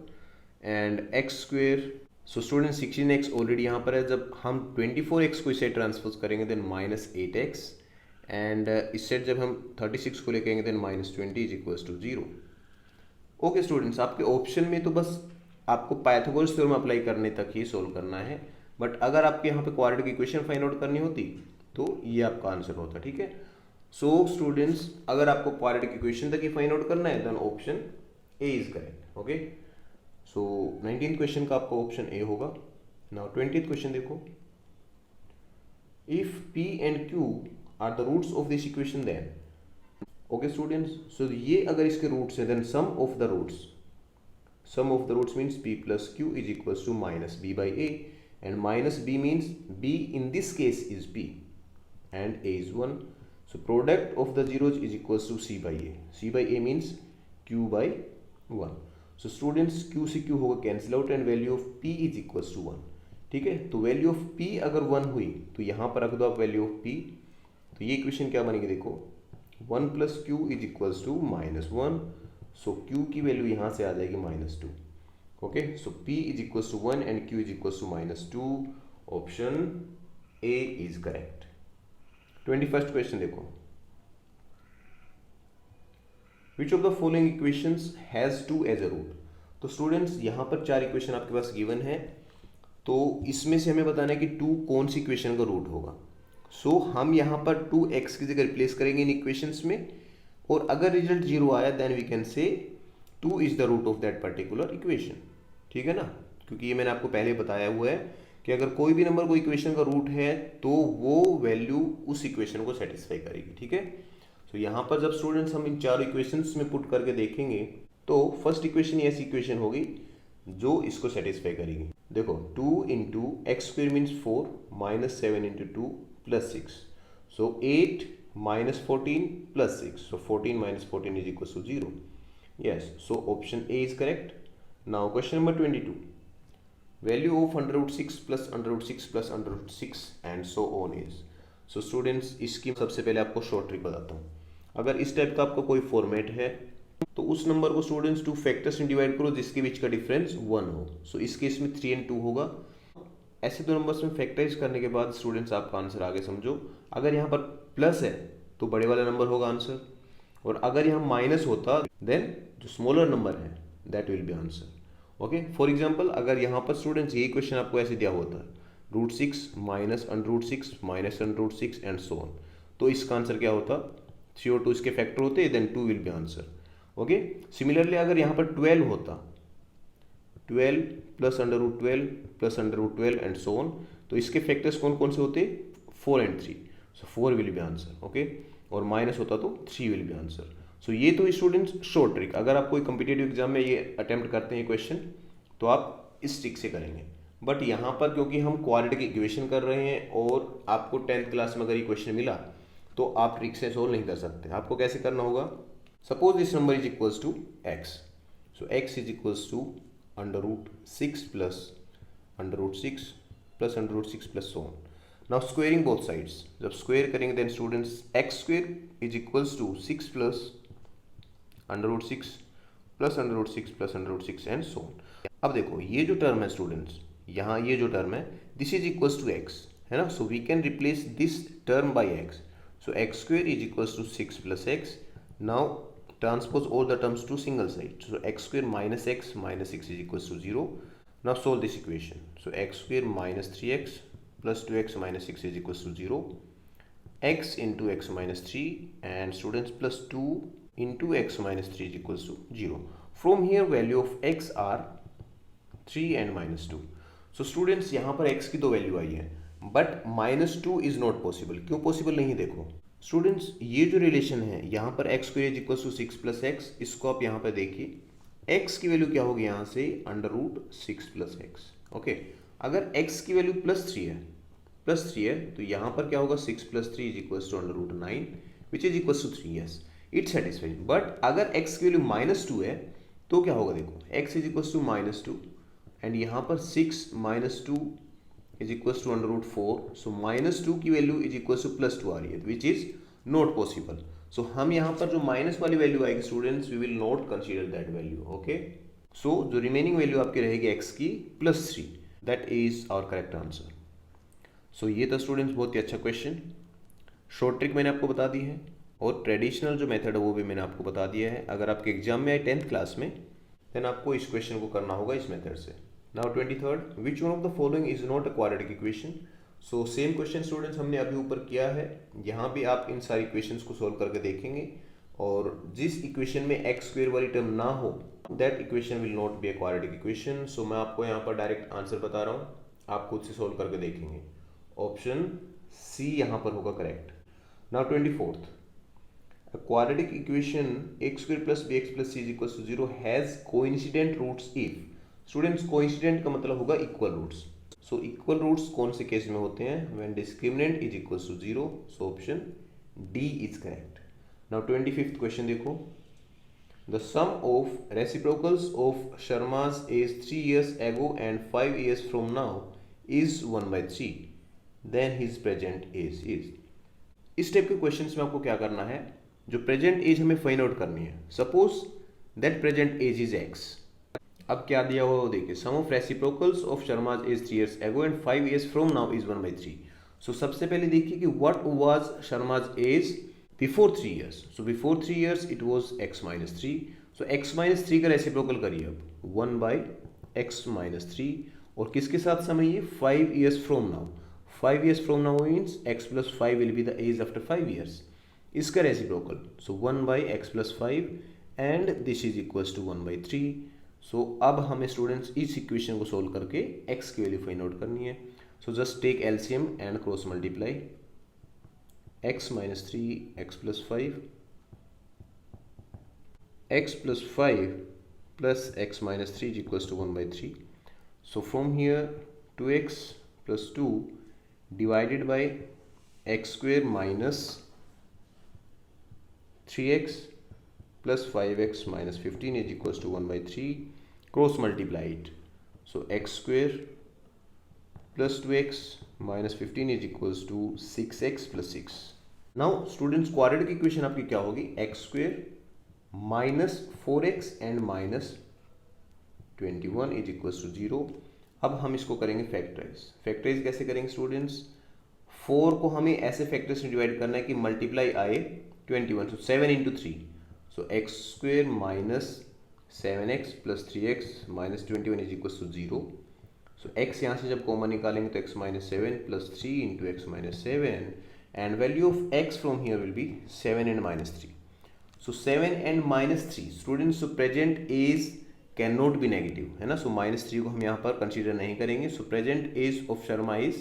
A: and x². So students 16x already यहाँ पर है. जब हम 24x को इसे ट्रांसफर करेंगे देन -8x एंड इस सेट जब हम 36 को लेके आएंगे देन -20 इज 0. ओके स्टूडेंट्स, आपके ऑप्शन में तो बस आपको पाइथागोरस थ्योरम अप्लाई करने तक ही सोल्व करना है, बट अगर आपके यहाँ पे क्वाड्रेटिक इक्वेशन फाइंड आउट करनी होती तो ये आपका आंसर होता. ठीक है. सो स्टूडेंट्स, अगर आपको क्वाड्रेटिक इक्वेशन तक ही फाइंड आउट करना है then option A is correct. Okay. So 19th question का आपका ऑप्शन ए होगा. नाउ 20th क्वेश्चन देखो. If p and q are the roots of this equation then. Okay students, so ये अगर इसके रूट्स है then sum of the roots means p + q is equals to -b/a and -b means b in this case is p and a is 1. So product of the zeros is equals to c/a. c/a means q/1. So students q से q होगा cancel out and value of p is equals to 1. ठीक है. तो value of p अगर 1 हुई तो यहाँ पर रख दो आप वैल्यू ऑफ p. तो ये इक्वेशन क्या बनेगी देखो. 1 + q is equals to -1. So q की वैल्यू यहाँ से आ जाएगी -2. Okay. So p is equals to 1 and q is equals to -2. Option A is correct. 21st question देखो. Which of the following equations has 2 as a root. तो students यहाँ पर 4 equation आपके पास given है, तो इसमें से हमें बताना है कि 2 कौन सी इक्वेशन का रूट होगा. सो हम यहाँ पर 2x की जगह रिप्लेस करेंगे इन इक्वेशंस में, और अगर रिजल्ट 0 आया then we can say 2 is the root of that particular equation. ठीक है ना, क्योंकि ये मैंने आपको पहले बताया हुआ है कि अगर कोई भी नंबर को इक्वेशन का रूट है तो वो वैल्यू उस इक्वेशन को सेटिस्फाई करेगी. ठीक है. तो यहाँ पर जब स्टूडेंट्स हम इन चारों इक्वेशंस में पुट करके देखेंगे तो फर्स्ट इक्वेशन ऐसी इक्वेशन होगी जो इसको सेटिस्फाई करेगी. देखो 2 × x² means 4 -7 × 2 + 6. So 8 - 14 + 6. So 14 - 14 is 0. Yes. So option A is correct. Now question number 22. Value of √6 + √6 + √6 and so on is. So students, इसकी सबसे पहले आपको शॉर्ट ट्रिक बताता हूँ. अगर इस टाइप का आपका कोई फॉर्मेट है तो उस नंबर को स्टूडेंट्स 2 फैक्टर्स में डिवाइड करो जिसके बीच का डिफरेंस 1 हो. सो इस केस में 3 and 2 होगा. ऐसे 2 नंबर्स में फैक्टराइज करने के बाद स्टूडेंट्स आपका आंसर आगे समझो. अगर यहाँ पर प्लस है तो बड़े वाला नंबर होगा आंसर, और अगर यहाँ माइनस होता देन जो स्मॉलर नंबर है that will be answer. Okay. For example अगर यहाँ पर स्टूडेंट्स ये क्वेश्चन आपको ऐसे दिया होता है √6 -√6 -√6 एंड सो ऑन, तो इसका आंसर क्या होता. 3 और 2 इसके फैक्टर होते then 2 will be answer. Okay. Similarly अगर यहाँ पर 12 होता 12 + √12 + √12 एंड सो ऑन, तो इसके फैक्टर्स कौन कौन से होते 4 and 3. So 4 will be answer. Okay. और माइनस होता तो 3 विल बी आंसर. सो ये तो स्टूडेंट्स शॉर्ट ट्रिक. अगर आप कोई कम्पिटेटिव एग्जाम में ये अटेम्प्ट करते हैं क्वेश्चन तो आप इस ट्रिक से करेंगे. बट यहाँ पर क्योंकि हम क्वाड्रेटिक इक्वेशन कर रहे हैं और आपको 10th क्लास में अगर ये क्वेश्चन मिला तो आप ट्रिक से सोल्व नहीं कर सकते. आपको कैसे करना होगा. Suppose this number is equals to x. So x is equals to √6 + √6 + √6 + so on. Now squaring both sides. जब स्क्वेयर करेंगे then students x² is equals to 6 + √6 + √6 + √6 and so on. अब देखो ये जो टर्म है स्टूडेंट्स, यहाँ ये जो टर्म है this is equals to x है ना. So we can replace this term by x. So x² is equals to 6 + x. Now transpose all the terms to single side. So x² - x - 6 is equals to 0. Now solve this equation. So x² - 3x + 2x - 6 is equals to 0. x into x - 3 and students plus 2 into x - 3 is equals to 0. From here value of x are 3 and -2। So students यहाँ पर x की 2 value आई है, but -2 is not possible. क्यों possible नहीं? देखो students, ये जो रिलेशन है यहाँ पर x² is equal to 6 + x, इसको आप यहाँ पर देखिए, x की वैल्यू क्या होगी यहाँ से √6 + x। ओके, अगर x की वैल्यू +3 है तो यहाँ पर क्या होगा 6 + 3 is equal to √9 which is equal to 3। Yes, it satisfied. But अगर x की वैल्यू -2 है तो क्या होगा? देखो x is equal to -2 and यहाँ पर 6 - 2 इज इक्वल टू √4। सो -2 की वैल्यू इज इक्वल टू +2 आ रही है, which is not possible. So हम यहाँ पर जो माइनस वाली वैल्यू आएगी students, we will not consider that value. Okay, so जो रिमेनिंग वैल्यू आपकी रहेगी x की +3, that is our correct answer. So ये था स्टूडेंट्स बहुत ही अच्छा क्वेश्चन। शॉर्ट ट्रिक मैंने आपको बता दी है और ट्रेडिशनल जो मेथड है वो भी मैंने आपको बता दिया है। अगर आपके एग्जाम में आए 10th क्लास में, देन आपको इस क्वेश्चन को करना होगा इस मेथड से। Now 23rd, which one of the following is not a quadratic equation. So same question students हमने अभी ऊपर किया है, यहाँ भी आप इन सारी इक्वेशंस को सोल्व करके देखेंगे और जिस इक्वेशन में x² वाली टर्म ना हो, that equation will not be a quadratic equation. So मैं आपको यहाँ पर डायरेक्ट आंसर बता रहा हूँ, आप खुद से सोल्व करके देखेंगे। ऑप्शन सी यहाँ पर होगा correct. Now 24th, a quadratic equation x² + bx + c = 0 has coincident roots if। Students, coincident का मतलब होगा equal roots. So equal roots कौन से केस में होते हैं? When discriminant is equal to 0। So option D is correct. Now 25th question देखो, the sum of reciprocals of शर्मा's age 3 years ago and 5 years from now is 1/3, then his present age is. इस type के questions में आपको क्या करना है, जो प्रेजेंट एज हमें फाइंड आउट करनी है। Suppose that present age is x। अब क्या दिया हुआ वो देखिए, सम ऑफ रेसिप्रोकल्स ऑफ शर्मा's age 3 years ago and 5 years from now is 1/3। So सबसे पहले देखिए कि what was Sharma's age before 3 years। So before 3 years it was x - 3। So x - 3 का रेसिप्रोकल करिए अब 1/x - 3, और किसके साथ समय ये 5 years from now। 5 years from now means x + 5 will be the age after 5 years। इसका reciprocal, so 1/x + 5 and this is equals to 1/3। So अब हमें स्टूडेंट्स इस इक्वेशन को सोल्व करके x की वैल्यू फाइंड आउट करनी है। So just take LCM and cross multiply, x - 3 x + 5, x + 5 plus x - 3 is equals to 1/3। So from here 2x + 2 divided by x² minus 3x plus 5x minus 15 is equals to 1/3. Cross multiply it. So x² plus 2x minus 15 is equals to 6x plus 6. Now students, quadratic equation आपकी क्या होगी? x² minus 4x and minus 21 is equals to 0. अब हम इसको करेंगे factorise. Factorise कैसे करेंगे students? 4 को हमें ऐसे फैक्टर्स में डिवाइड करना है कि मल्टीप्लाई आए 21, so 7 into 3, so x² minus 7x plus 3x minus 21 is equals to 0. So x यहाँ से जब कॉमन निकालेंगे तो x minus 7 plus 3 into x minus 7 and value of x from here will be 7 and minus 3. So 7 and minus 3 students, so present age cannot be negative है ना, so minus 3 को हम यहाँ पर कंसीडर नहीं करेंगे। So present age of Sharma is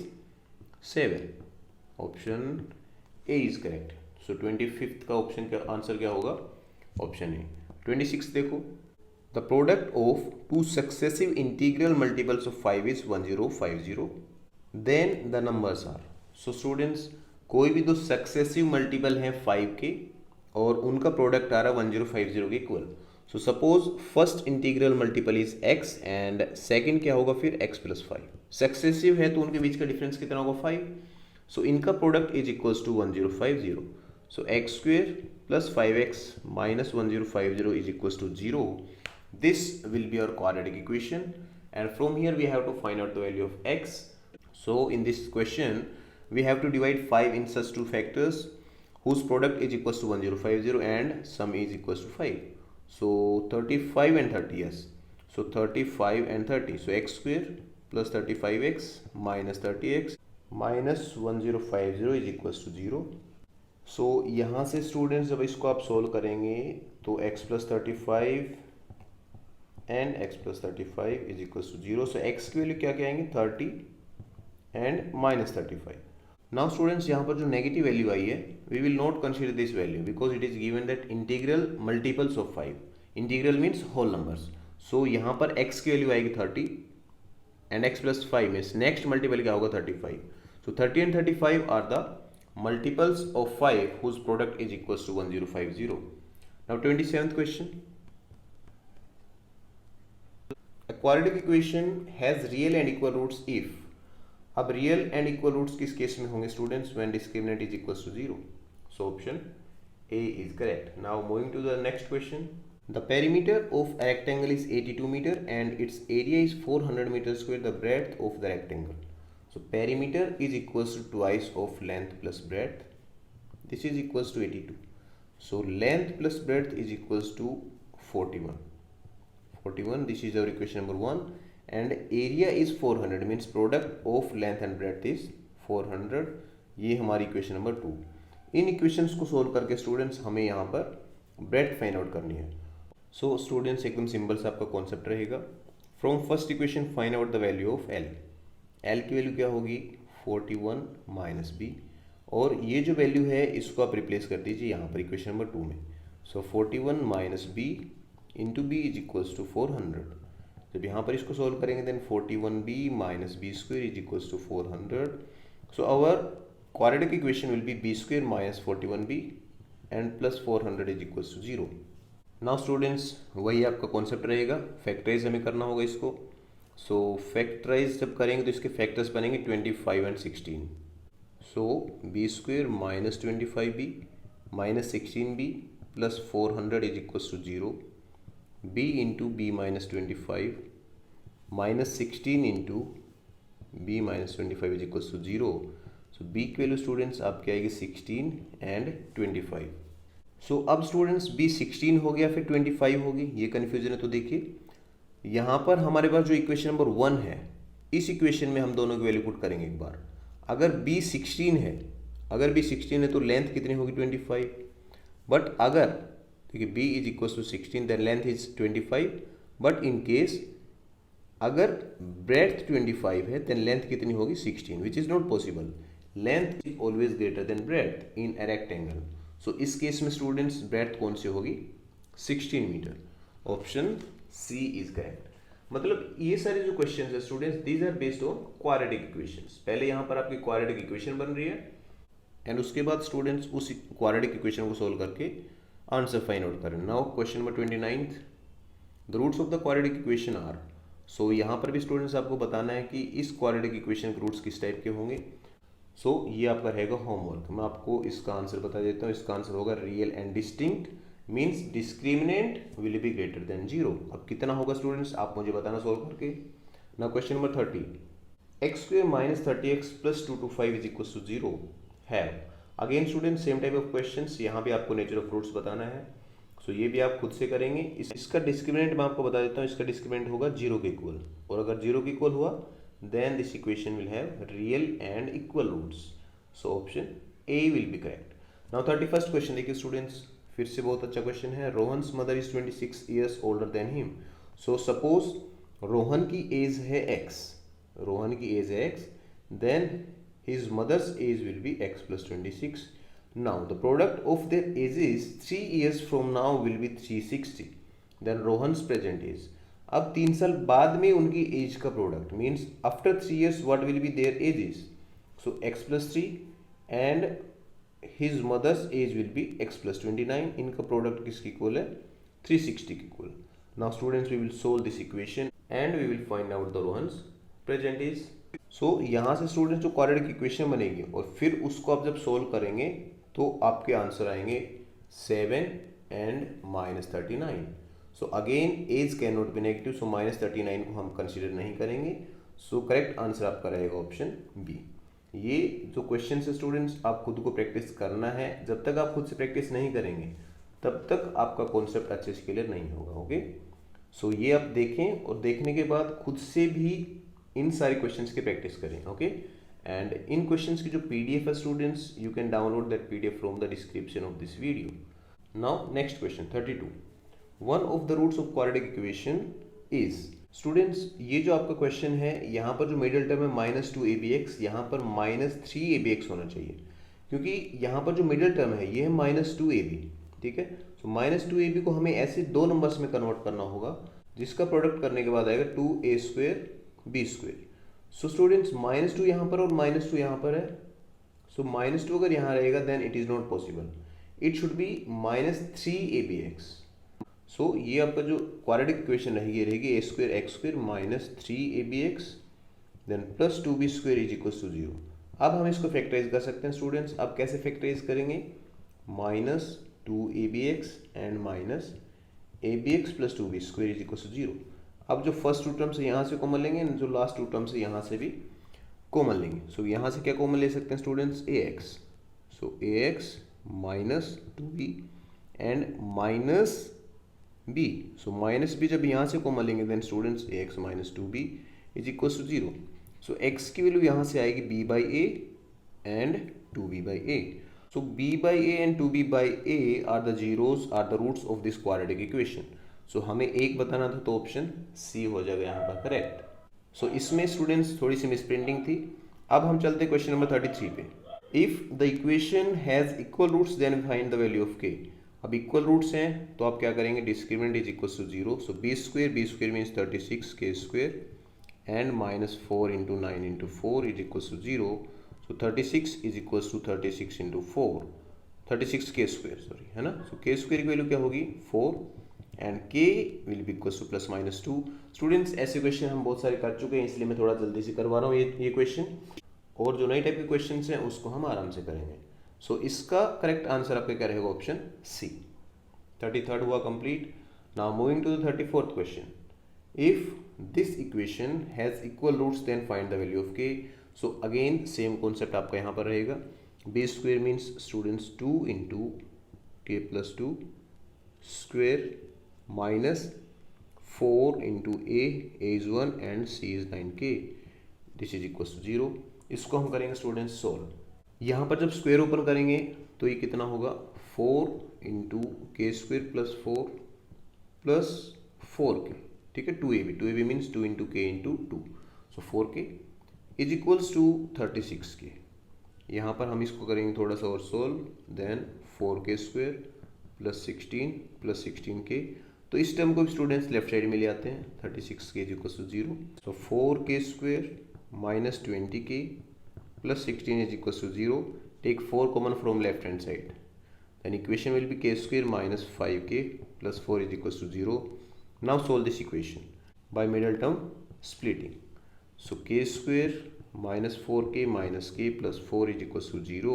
A: 7. Option A is correct. So 25th का option का आंसर क्या होगा? Option A. 26 देखो, the product of two successive integral multiples of 5 is 1050, then the numbers are. So students, कोई भी दो successive multiple हैं 5 के और उनका प्रोडक्ट आ रहा है 1050 के equal. So suppose first integral multiple is x and second क्या होगा फिर x + 5। सक्सेसिव है तो उनके बीच का डिफरेंस कितना होगा? 5। सो इनका product is equals to 1050। So x² plus 5x minus 1050 is equals to 0. This will be our quadratic equation, and from here we have to find out the value of x. So in this question we have to divide 5 in such two factors whose product is equals to 1050 and sum is equals to 5. So 35 and 30, yes. So 35 and 30. So x² plus 35x minus 30x minus 1050 is equals to 0. So यहाँ से students जब इसको आप solve करेंगे तो x + 35 and x plus 35 is equal to 0. So x की value क्या क्या आएंगे 30 एंड माइनस 35. नाउ स्टूडेंट्स यहाँ पर जो नेगेटिव वैल्यू आई है we will not consider this value because it is given that integral multiples of 5. Integral means whole numbers. So यहाँ पर x की वैल्यू आएगी 30 and x plus 5 means next multiple क्या होगा 35. So 30 and 35 are the multiples of 5 whose product is equals to 1050. Now 27th question. A quadratic equation has real and equal roots if. अब real and equal roots किस case में होंगे students? When discriminant is equals to 0. So option A is correct. Now moving to the next question. The perimeter of a rectangle is 82 meter and its area is 400 meter square. The breadth of the rectangle. So perimeter is equals to twice of length plus breadth. This is equals to 82. So length plus breadth is equals to 41. 41. This is our equation number 1. And area is 400 means product of length and breadth is 400. ये हमारी equation number 2. इन equations को solve करके students हमें यहाँ पर breadth find out करनी है. So students एकदम सिंपल सा आपका कॉन्सेप्ट रहेगा. From first equation find out the value of L. L की वैल्यू क्या होगी 41 माइनस बी. और ये जो वैल्यू है इसको आप रिप्लेस कर दीजिए यहाँ पर इक्वेशन नंबर 2 में. So 41 minus b into b is equals to 400. जब यहाँ पर इसको सोल्व करेंगे then 41 b minus b square is equals to 400. So our quadratic equation will be b square minus 41 b and plus 400 is equals to 0. Now students वही आपका concept रहेगा. Factorise हमें करना होगा इसको. सो फैक्टराइज जब करेंगे तो इसके फैक्टर्स बनेंगे 25 and 16. So B square minus 25 b minus 16 b plus 400 is equals to 0. B into b minus 25 minus 16 into b minus 25 is equals to 0. So b की वैल्यू स्टूडेंट्स आपकी आएगी 16 एंड 25. सो अब स्टूडेंट्स बी 16 हो गया फिर 25 होगी. ये कन्फ्यूजन है तो देखिए यहाँ पर हमारे पास जो इक्वेशन नंबर 1 है इस इक्वेशन में हम दोनों की वैल्यू पुट करेंगे एक बार. अगर b 16 है तो लेंथ कितनी होगी 25. बट अगर देखिए b is equal to 16 then length is 25. But in case अगर ब्रेड्थ 25 है देन लेंथ कितनी होगी 16 which is not possible. Length is always greater than breadth in a rectangle. So इस केस में स्टूडेंट्स ब्रेड्थ कौन सी होगी 16 metre. Option C is correct. मतलब ये सारे जो क्वेश्चंस है students these are based on quadratic equations. पहले यहाँ पर आपकी क्वाड्रेटिक इक्वेशन बन रही है एंड उसके बाद स्टूडेंट्स उस क्वाड्रेटिक इक्वेशन को सोल्व करके आंसर फाइंड आउट करें. Now question number 29. The roots of the quadratic equation are. So यहाँ पर भी स्टूडेंट्स आपको बताना है कि इस क्वाड्रेटिक इक्वेशन के रूट्स किस टाइप के होंगे. सो ये आपका रहेगा होमवर्क. मैं आपको इसका आंसर बता देता हूँ. इसका आंसर होगा real and distinct means discriminant will be greater than 0. अब कितना होगा स्टूडेंट्स आप मुझे बताना सोल्व करके. ना question number 30. X square minus 30x plus 225 is equal to 0 है. Again student same type of questions. यहाँ भी आपको नेचर ऑफ रूट्स बताना है. सो ये भी आप खुद से करेंगे. इसका डिस्क्रिमिनेंट मैं आपको बता देता हूँ. इसका डिस्क्रिमिनेंट होगा 0 के इक्वल. और अगर 0 के इक्वल हुआ then this equation will have real and equal roots. So option A will be correct. Now 31st question देखिए स्टूडेंट्स. फिर से बहुत अच्छा क्वेश्चन है. Rohan's mother is 26 years older than him. So suppose Rohan की एज है x. रोहन की एज है x. Then his mother's age will be x plus 26. Now the product of their ages 3 years from now will be 360. देन Rohan's present age. अब 3 साल बाद में उनकी एज का product means after 3 years what will be their ages. So x plus 3 and his mother's age will be x plus 29. इनका product किसकी equal है 360 की equal. Now students we will solve this equation and we will find out the Rohan's present age. So यहाँ से students जो quadratic equation बनेगी और फिर उसको आप जब सोल्व करेंगे तो आपके आंसर आएंगे 7 and minus 39. So again age can not be negative. So minus 39 को हम कंसिडर नहीं करेंगे. सो करेक्ट आंसर आपका रहेगा ऑप्शन बी. ये जो क्वेश्चन है स्टूडेंट्स आप खुद को प्रैक्टिस करना है. जब तक आप खुद से प्रैक्टिस नहीं करेंगे तब तक आपका कॉन्सेप्ट अच्छे से क्लियर नहीं होगा. ओके. सो ये आप देखें और देखने के बाद खुद से भी इन सारे क्वेश्चंस की प्रैक्टिस करें. ओके. एंड इन क्वेश्चंस की जो पीडीएफ है students you can download that PDF from the description of this video. Now next question 32. One of the roots of quadratic equation is. Students ये जो आपका question है, यहाँ पर जो मिडिल टर्म है -2abx, यहाँ पर -3abx होना चाहिए, क्योंकि यहाँ पर जो मिडिल टर्म है ये है -2ab, ठीक है। तो -2ab को हमें ऐसे दो नंबर्स में कन्वर्ट करना होगा, जिसका प्रोडक्ट करने के बाद आएगा 2a² b²। सो स्टूडेंट्स -2 यहाँ पर और -2 यहाँ पर है, सो -2 अगर यहाँ रहेगा then it is not possible, it should be -3abx। So ये आपका जो क्वाड्रेटिक इक्वेशन रहेगी a² x² -3abx then +2b² is equal to 0। अब हम इसको फैक्टराइज कर सकते हैं स्टूडेंट्स। अब कैसे फैक्टराइज करेंगे? -2abx and -abx + 2b² is equal to 0। अब जो फर्स्ट टू टर्म्स है यहाँ से कॉमन लेंगे, जो लास्ट टू टर्म्स है यहाँ से भी कॉमन लेंगे। सो यहाँ से क्या कॉमन ले सकते हैं students? ax। So ax -2b and -b। So -b जब यहाँ से कॉमन लेंगे then students ax -2b is equal to 0। So x की वैल्यू यहाँ से आएगी b/a and 2b/a। So b/a and 2b/a are the zeros, are the roots of this quadratic equation. So हमें एक बताना था तो ऑप्शन सी हो जाएगा यहाँ पर करेक्ट। सो इसमें स्टूडेंट्स थोड़ी सी मिसप्रिंटिंग थी। अब हम चलते हैं क्वेश्चन नंबर 33 पे। If the equation has equal roots then find the value of k। अब इक्वल रूट्स हैं तो आप क्या करेंगे? Discriminant is equal to 0। So b² means 36 k² and -4 × 9 × 4 is equal to 0। So 36 is equal to 36 × 4, 36 k² sorry, है ना। So k² की value क्या होगी? 4 and k will be equal to +-2। Students ऐसे क्वेश्चन हम बहुत सारे कर चुके हैं, इसलिए मैं थोड़ा जल्दी से करवा रहा हूँ ये क्वेश्चन, और जो नई टाइप के क्वेश्चन हैं उसको हम आराम से करेंगे। सो इसका करेक्ट आंसर आपका क्या रहेगा? Option C. 33rd हुआ complete. Now moving to the 34th question. If this equation has equal roots then find the value of k। So again same concept आपका यहाँ पर रहेगा। b² means students 2 × k + 2 square minus 4 × a is 1 and c is 9k, this is equal to 0। इसको हम करेंगे students solve. यहाँ पर जब स्क्वायर ओपन करेंगे तो ये कितना होगा? 4 × k² + 4 + 4k, ठीक है। 2ab means 2 × k × 2, so 4k is equals to 36k। यहाँ पर हम इसको करेंगे थोड़ा सा और सोल्व, देन 4k² + 16 + 16k। तो इस टर्म को भी स्टूडेंट्स लेफ्ट साइड में ले आते हैं, 36k is equal to 0। So 4k² -20k + 16 is equal to 0। Take 4 common from left hand side, then equation will be k² -5k + 4 is equal to 0। Now solve this equation by middle term splitting. So k² -4k -k + 4 is equals to 0.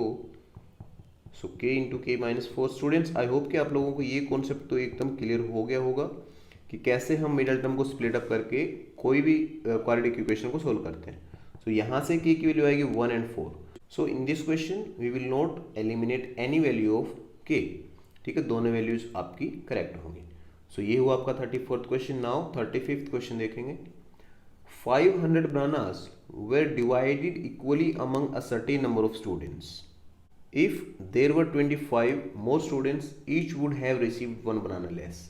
A: So k × k - 4। Students I hope कि आप लोगों को ये concept तो एकदम clear हो गया होगा कि कैसे हम मिडल टर्म को स्प्लिट अप करके कोई भी क्वाड्रेटिक इक्वेशन को सोल्व करते हैं। सो यहाँ से k की वैल्यू आएगी 1 and 4। So in this question we will not eliminate any value of k, ठीक है। दोनों वैल्यूज आपकी करेक्ट होंगी। सो ये हुआ आपका 34th question. Now 35th question देखेंगे। 500 bananas were divided equally among a certain number of students. If there were 25 more students, each would have received one banana less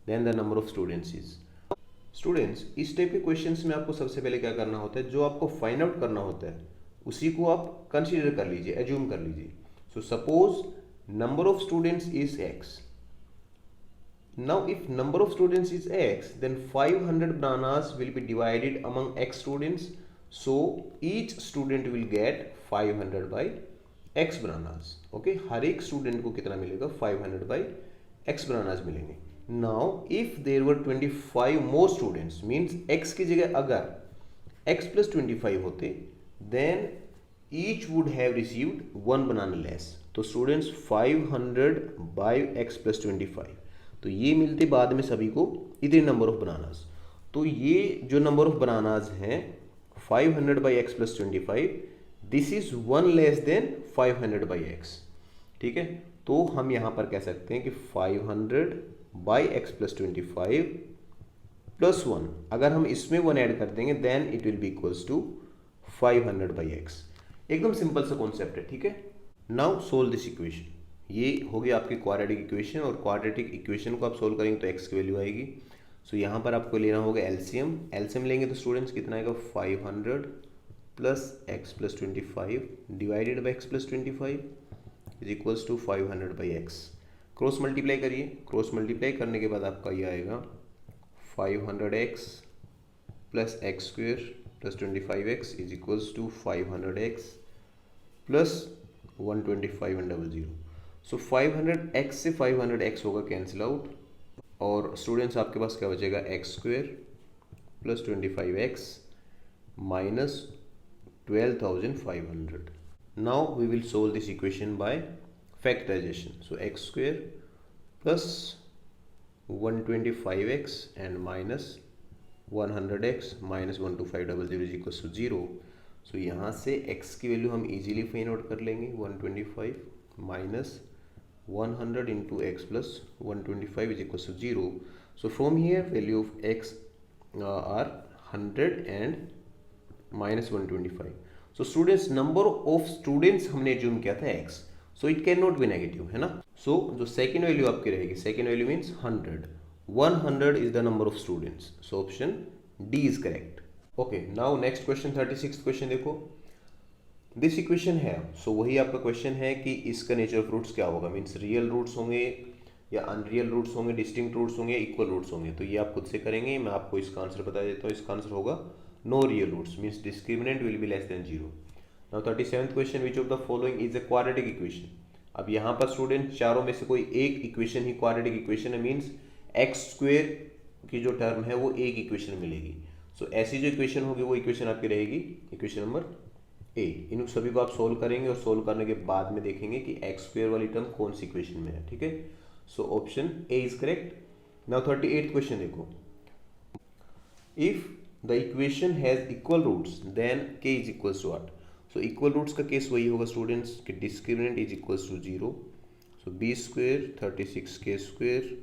A: than the number of students is. Students, इस type के questions में आपको सबसे पहले क्या करना होता है? जो आपको फाइंड आउट करना होता है उसी को आप कंसीडर कर लीजिए, एज्यूम कर लीजिए। So suppose number of students is x. Now if number of students is x, then 500 bananas will be divided among x students. So each student will get 500 by x bananas. Okay, हर एक student को कितना मिलेगा? 500 by x bananas मिलेंगे। Now if there were 25 more students, means x की जगह अगर x + 25 होते, then each would have received one banana less. तो स्टूडेंट्स 500 by x + 25, तो ये मिलते बाद में सभी को इतने नंबर ऑफ बनानास। तो ये जो नंबर ऑफ बनानास हैं 500 by x + 25, this is 1 less than 500 by x, ठीक है। तो हम यहाँ पर कह सकते हैं कि 500 by x + 25 + 1, अगर हम इसमें 1 ऐड कर देंगे then it will be equals to 500 by x। एकदम सिंपल सा कॉन्सेप्ट है, ठीक है। Now solve this equation. ये हो गया आपकी क्वाड्रेटिक इक्वेशन, और क्वाड्रेटिक इक्वेशन को आप सोल्व करेंगे तो x की वैल्यू आएगी। सो यहाँ पर आपको लेना होगा एलसीएम। एलसीएम लेंगे तो स्टूडेंट्स कितना आएगा 500 plus x plus 25 divided by x plus 25 is equals to 500 by x. Cross multiply करिए, क्रॉस मल्टीप्लाई करने के बाद आपका ये आएगा 500x plus x square plus 25x is equals to 500x plus 125 and 00। So 500x से 500x होगा cancel out, और स्टूडेंट्स आपके पास क्या बचेगा x square plus 25x minus 12,500। Now we will solve this equation by factorisation. So x square plus 125x and minus 100x minus 12500 is equal to 0। So यहाँ से x की value हम easily find out कर लेंगे 125 minus 100 into x plus 125 is equal to 0। So from here value of x are 100 and minus 125। So students number of students हमने assume किया था x, so it can not be negative, है ना। So जो second value आपकी रहेगी, second value means 100 is the number of students. So option D is correct. Okay, now next question 36 question देखो। This equation है, सो वही आपका क्वेश्चन है कि इसका नेचर ऑफ रूट्स क्या होगा, मीन्स रियल रूट्स होंगे या अनरियल रूट्स होंगे, डिस्टिंक्ट रूट्स होंगे, इक्वल रूट्स होंगे। तो ये आप खुद से करेंगे, मैं आपको इसका आंसर बता देता हूँ। इसका आंसर होगा no real roots, means discriminant will be less than 0। Now 37th question, which of the following is a quadratic equation. अब यहाँ पर स्टूडेंट चारों में से कोई एक इक्वेशन ही क्वाड्रेटिक इक्वेशन है, मीन्स एक्स स्क्वेयर की जो टर्म है वो एक इक्वेशन मिलेगी। सो ऐसी जो इक्वेशन होगी वो इक्वेशन आपकी रहेगी इक्वेशन नंबर ए। इन सभी को आप सोल्व करेंगे और सोल्व करने के बाद में देखेंगे कि एक्स स्क्वेयर वाली टर्म कौन सी इक्वेशन में है, ठीक है। So option A is correct. Now 38th question देखो। If the equation has equal roots then K is equals to what. So equal roots का केस वही होगा स्टूडेंट्स कि discriminant is equals to 0। So B square 36 K square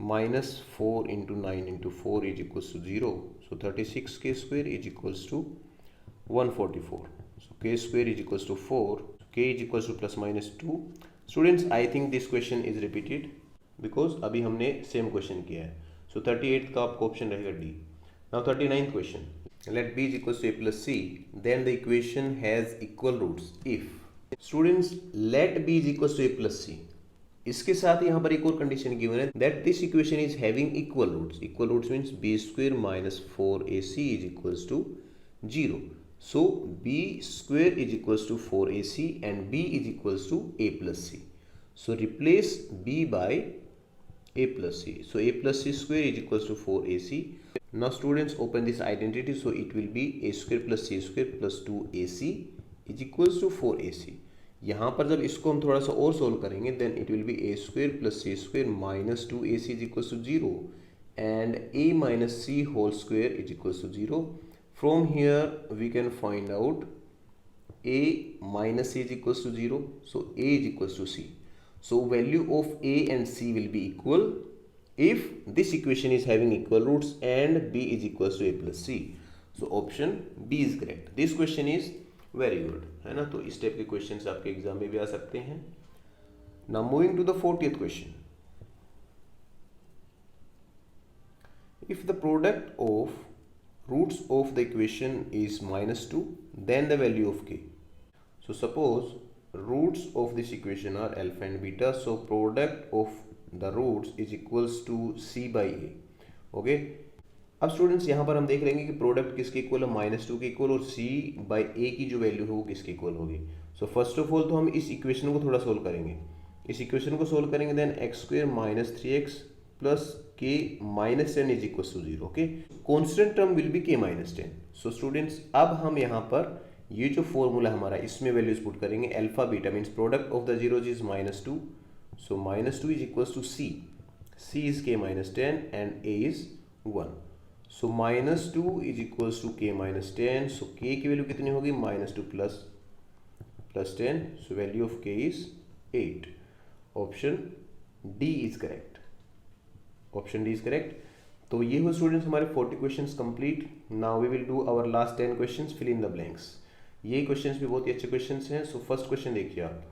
A: minus 4 into 9 into 4 is equals to 0। So 36 K square is equals to 144। So K square is equals to 4, के is equals two plus minus 2। Students I think this question is repeated because अभी हमने same question किया है। सो 38th का आपका option रहेगा D. Now 39th question, let b is equals to a plus c, then the equation has equal roots if students let b is equals to a plus c। इसके साथ यहाँ पर एक और कंडीशन गिवन है that this equation is having equal roots। equal roots means b square minus 4ac is equals to 0। so b square is equals to 4ac and b is equals to a plus c। so replace b by a plus c। so a plus c square is equals to 4ac। Now students open this identity, so it will be a square plus c square plus 2ac is equals to 4ac। यहाँ पर जब इसको हम थोड़ा सा और solve करेंगे then it will be a square plus c square minus 2ac is equals to 0 and a minus c whole square is equals to 0। From here we can find out a minus c is equals to 0, so a is equals to c। So value of a and c will be equal if this equation is having equal roots and b is equals to a plus c। so option b is correct। this question is very good, है ना। तो इस type के questions आपके exam में भी आ सकते हैं। now moving to the 40th question, if the product of roots of the equation is minus 2 then the value of k। so suppose roots of this equation are alpha and beta, so product of the roots is equals to c by a। Okay, अब students यहाँ पर हम देख लेंगे कि product किसके equal है, -2 के इक्वल, और c बाई a की जो वैल्यू है वो किसके इक्वल होगी। सो फर्स्ट ऑफ ऑल तो हम इस इक्वेशन को थोड़ा सोल्व करेंगे। इस इक्वेशन को सोल्व करेंगे then X square minus 3x plus K minus 10 is equal to 0। Okay, constant term will be K minus 10। So students अब हम यहाँ पर ये जो फॉर्मूला हमारा इसमें वैल्यूज पुट करेंगे। Alpha beta means product of the zeros is -2, so -2 is equals to c। c is k minus 10 and a is 1। so -2 is equals to k minus 10, so k की वैल्यू कितनी होगी -2 plus 10, so value of k is 8। Option D is correct. Option D is correct. तो ये हो students हमारे 40 questions complete. Now we will do our last 10 questions, fill in the blanks. ये questions भी बहुत ही अच्छे क्वेश्चंस हैं। सो फर्स्ट क्वेश्चन देखिए आप।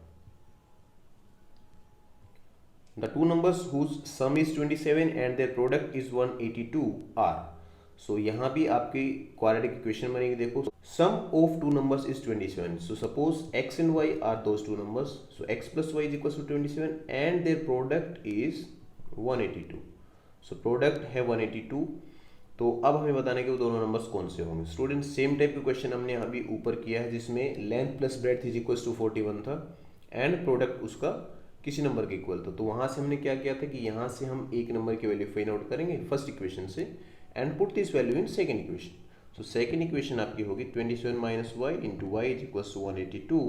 A: The two numbers whose sum is 27 and their product is 182 are. So यहाँ भी आपकी क्वाड्रेटिक इक्वेशन बनेगी. देखो, sum of two numbers is 27. So suppose x and y are those two numbers. So x plus y is equals to 27 and their product is 182. So product है 182. तो अब हमें बताना है कि वो दोनों नंबर्स कौन से होंगे. स्टूडेंट, सेम टाइप का क्वेश्चन हमने अभी ऊपर किया है जिसमें length plus breadth is equals to 41 था एंड प्रोडक्ट उसका किसी नंबर के इक्वल था. तो वहाँ से हमने क्या किया था कि यहाँ से हम एक नंबर की वैल्यू फाइंड आउट करेंगे फर्स्ट इक्वेशन से and put this value in second equation. So second equation आपकी होगी 27 minus y into y is equals to 182.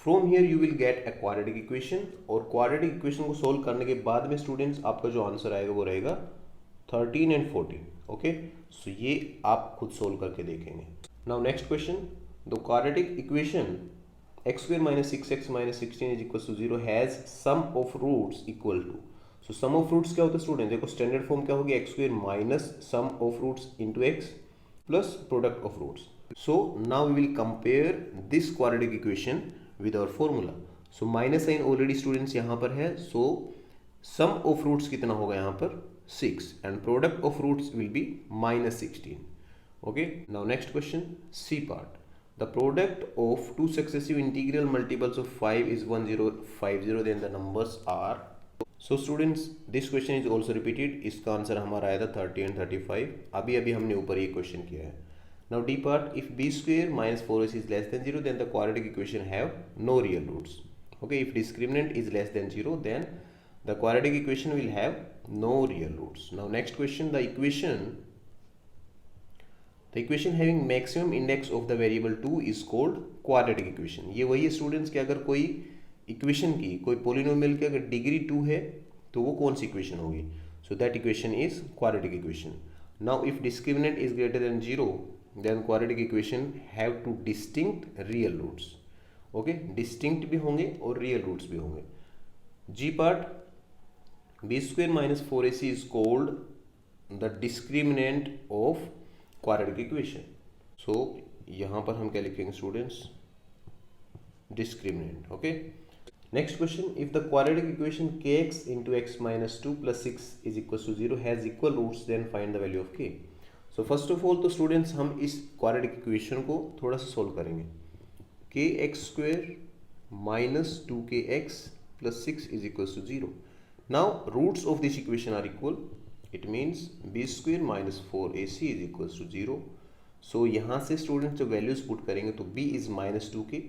A: From here you will get a quadratic equation और quadratic equation को solve करने के बाद में स्टूडेंट्स आपका जो आंसर आएगा वो रहेगा 13 एंड 14. ओके, सो ये आप खुद सोल्व करके देखेंगे. Now next question, the quadratic equation x square minus 6x minus 16 is equals to 0 has sum of roots equal to. So sum of roots क्या होता है स्टूडेंट? देखो स्टैंडर्ड फॉर्म क्या होगी, x square minus sum of roots into x plus product of roots. So now we will compare this quadratic equation with our formula. So minus sign already students यहाँ पर है. So sum of roots कितना होगा यहाँ पर 6 and product of roots will be minus 16. Okay, now next question, C part. The product of two successive integral multiples of 5 is 1050. Then the numbers are. So students, this question is also repeated. इसका answer हमारा आया था 30 and 35. अभी हमने ऊपर ये question किया है. Now D part, if b square minus 4ac is less than 0, then the quadratic equation have no real roots. Okay, if discriminant is less than 0, then the quadratic equation will have no real roots. Now next question, the equation having maximum index of the variable 2 is called quadratic equation. ये वही है students कि अगर कोई equation की, कोई polynomial की अगर डिग्री 2 है तो वो कौन सी इक्वेशन होगी? So that equation is quadratic equation. Now if discriminant is greater than 0, then quadratic equation have two distinct real roots. Okay, distinct भी होंगे और रियल रूट्स भी होंगे. G part, B square minus 4ac is called the discriminant of quadratic equation. So यहां पर हम क्या लिखेंगे students? Discriminant. Okay, next question, if the quadratic equation kx into x minus 2 plus 6 is equals to 0 has equal roots, then find the value of k. So first of all तो students हम इस quadratic equation को थोड़ा सा solve करेंगे. kx square minus 2kx plus 6 is equals to 0. Now roots of this equation are equal. It means b square minus 4ac is equals to 0. So यहाँ से student जो वैल्यूज पुट करेंगे तो b is minus 2k.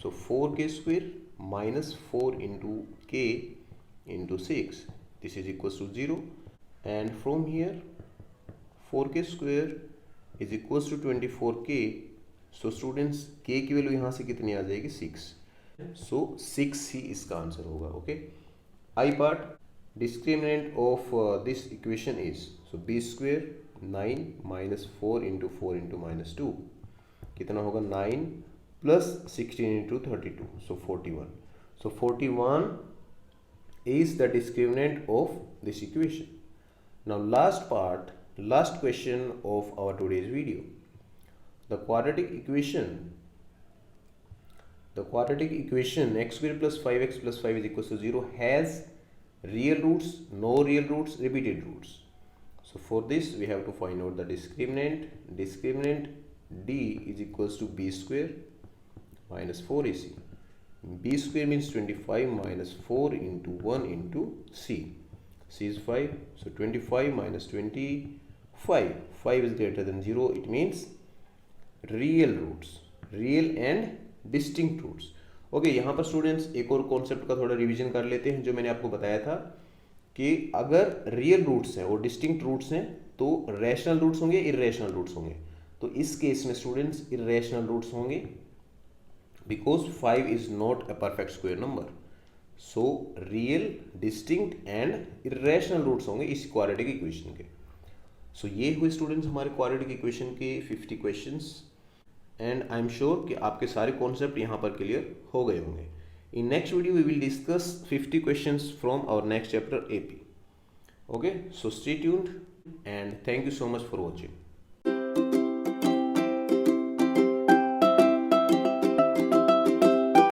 A: So 4k square minus 4 into k into 6. This is equals to 0. And from here 4k square is equals to 24k. So students k की value यहाँ से कितनी आ जाएगी? 6. So 6 ही इसका answer होगा. Okay, I part, discriminant of this equation is, so b square 9 minus 4 into 4 into minus 2 कितना होगा? 9 plus 16 into 32, so 41. So 41 is the discriminant of this equation. Now last part, last question of our today's video. The quadratic equation x square plus 5x plus 5 is equals to 0 has real roots, no real roots, repeated roots. So for this we have to find out the discriminant. Discriminant d is equals to b square minus 4ac. b square means 25 minus 4 into 1 into c. c is 5, so 25 minus 25. 5 is greater than 0. It means real roots, real and distinct roots. Okay, यहाँ पर students एक और concept का थोड़ा revision कर लेते हैं जो मैंने आपको बताया था कि अगर रियल रूट्स हैं और डिस्टिंक्ट रूट्स हैं तो रैशनल रूट्स होंगे, इरेशनल रूट्स होंगे. तो इस केस में स्टूडेंट्स इरेशनल रूट्स होंगे because 5 is not a perfect square number. So real, distinct and irrational roots होंगे इस क्वाड्रेटिक इक्वेशन के. सो ये हुए स्टूडेंट्स हमारे क्वाड्रेटिक इक्वेशन के 50 questions. And I am sure कि आपके सारे कॉन्सेप्ट यहाँ पर क्लियर हो गए होंगे. In next video we will discuss 50 questions from our next chapter AP. Okay, so stay tuned and thank you so much for watching.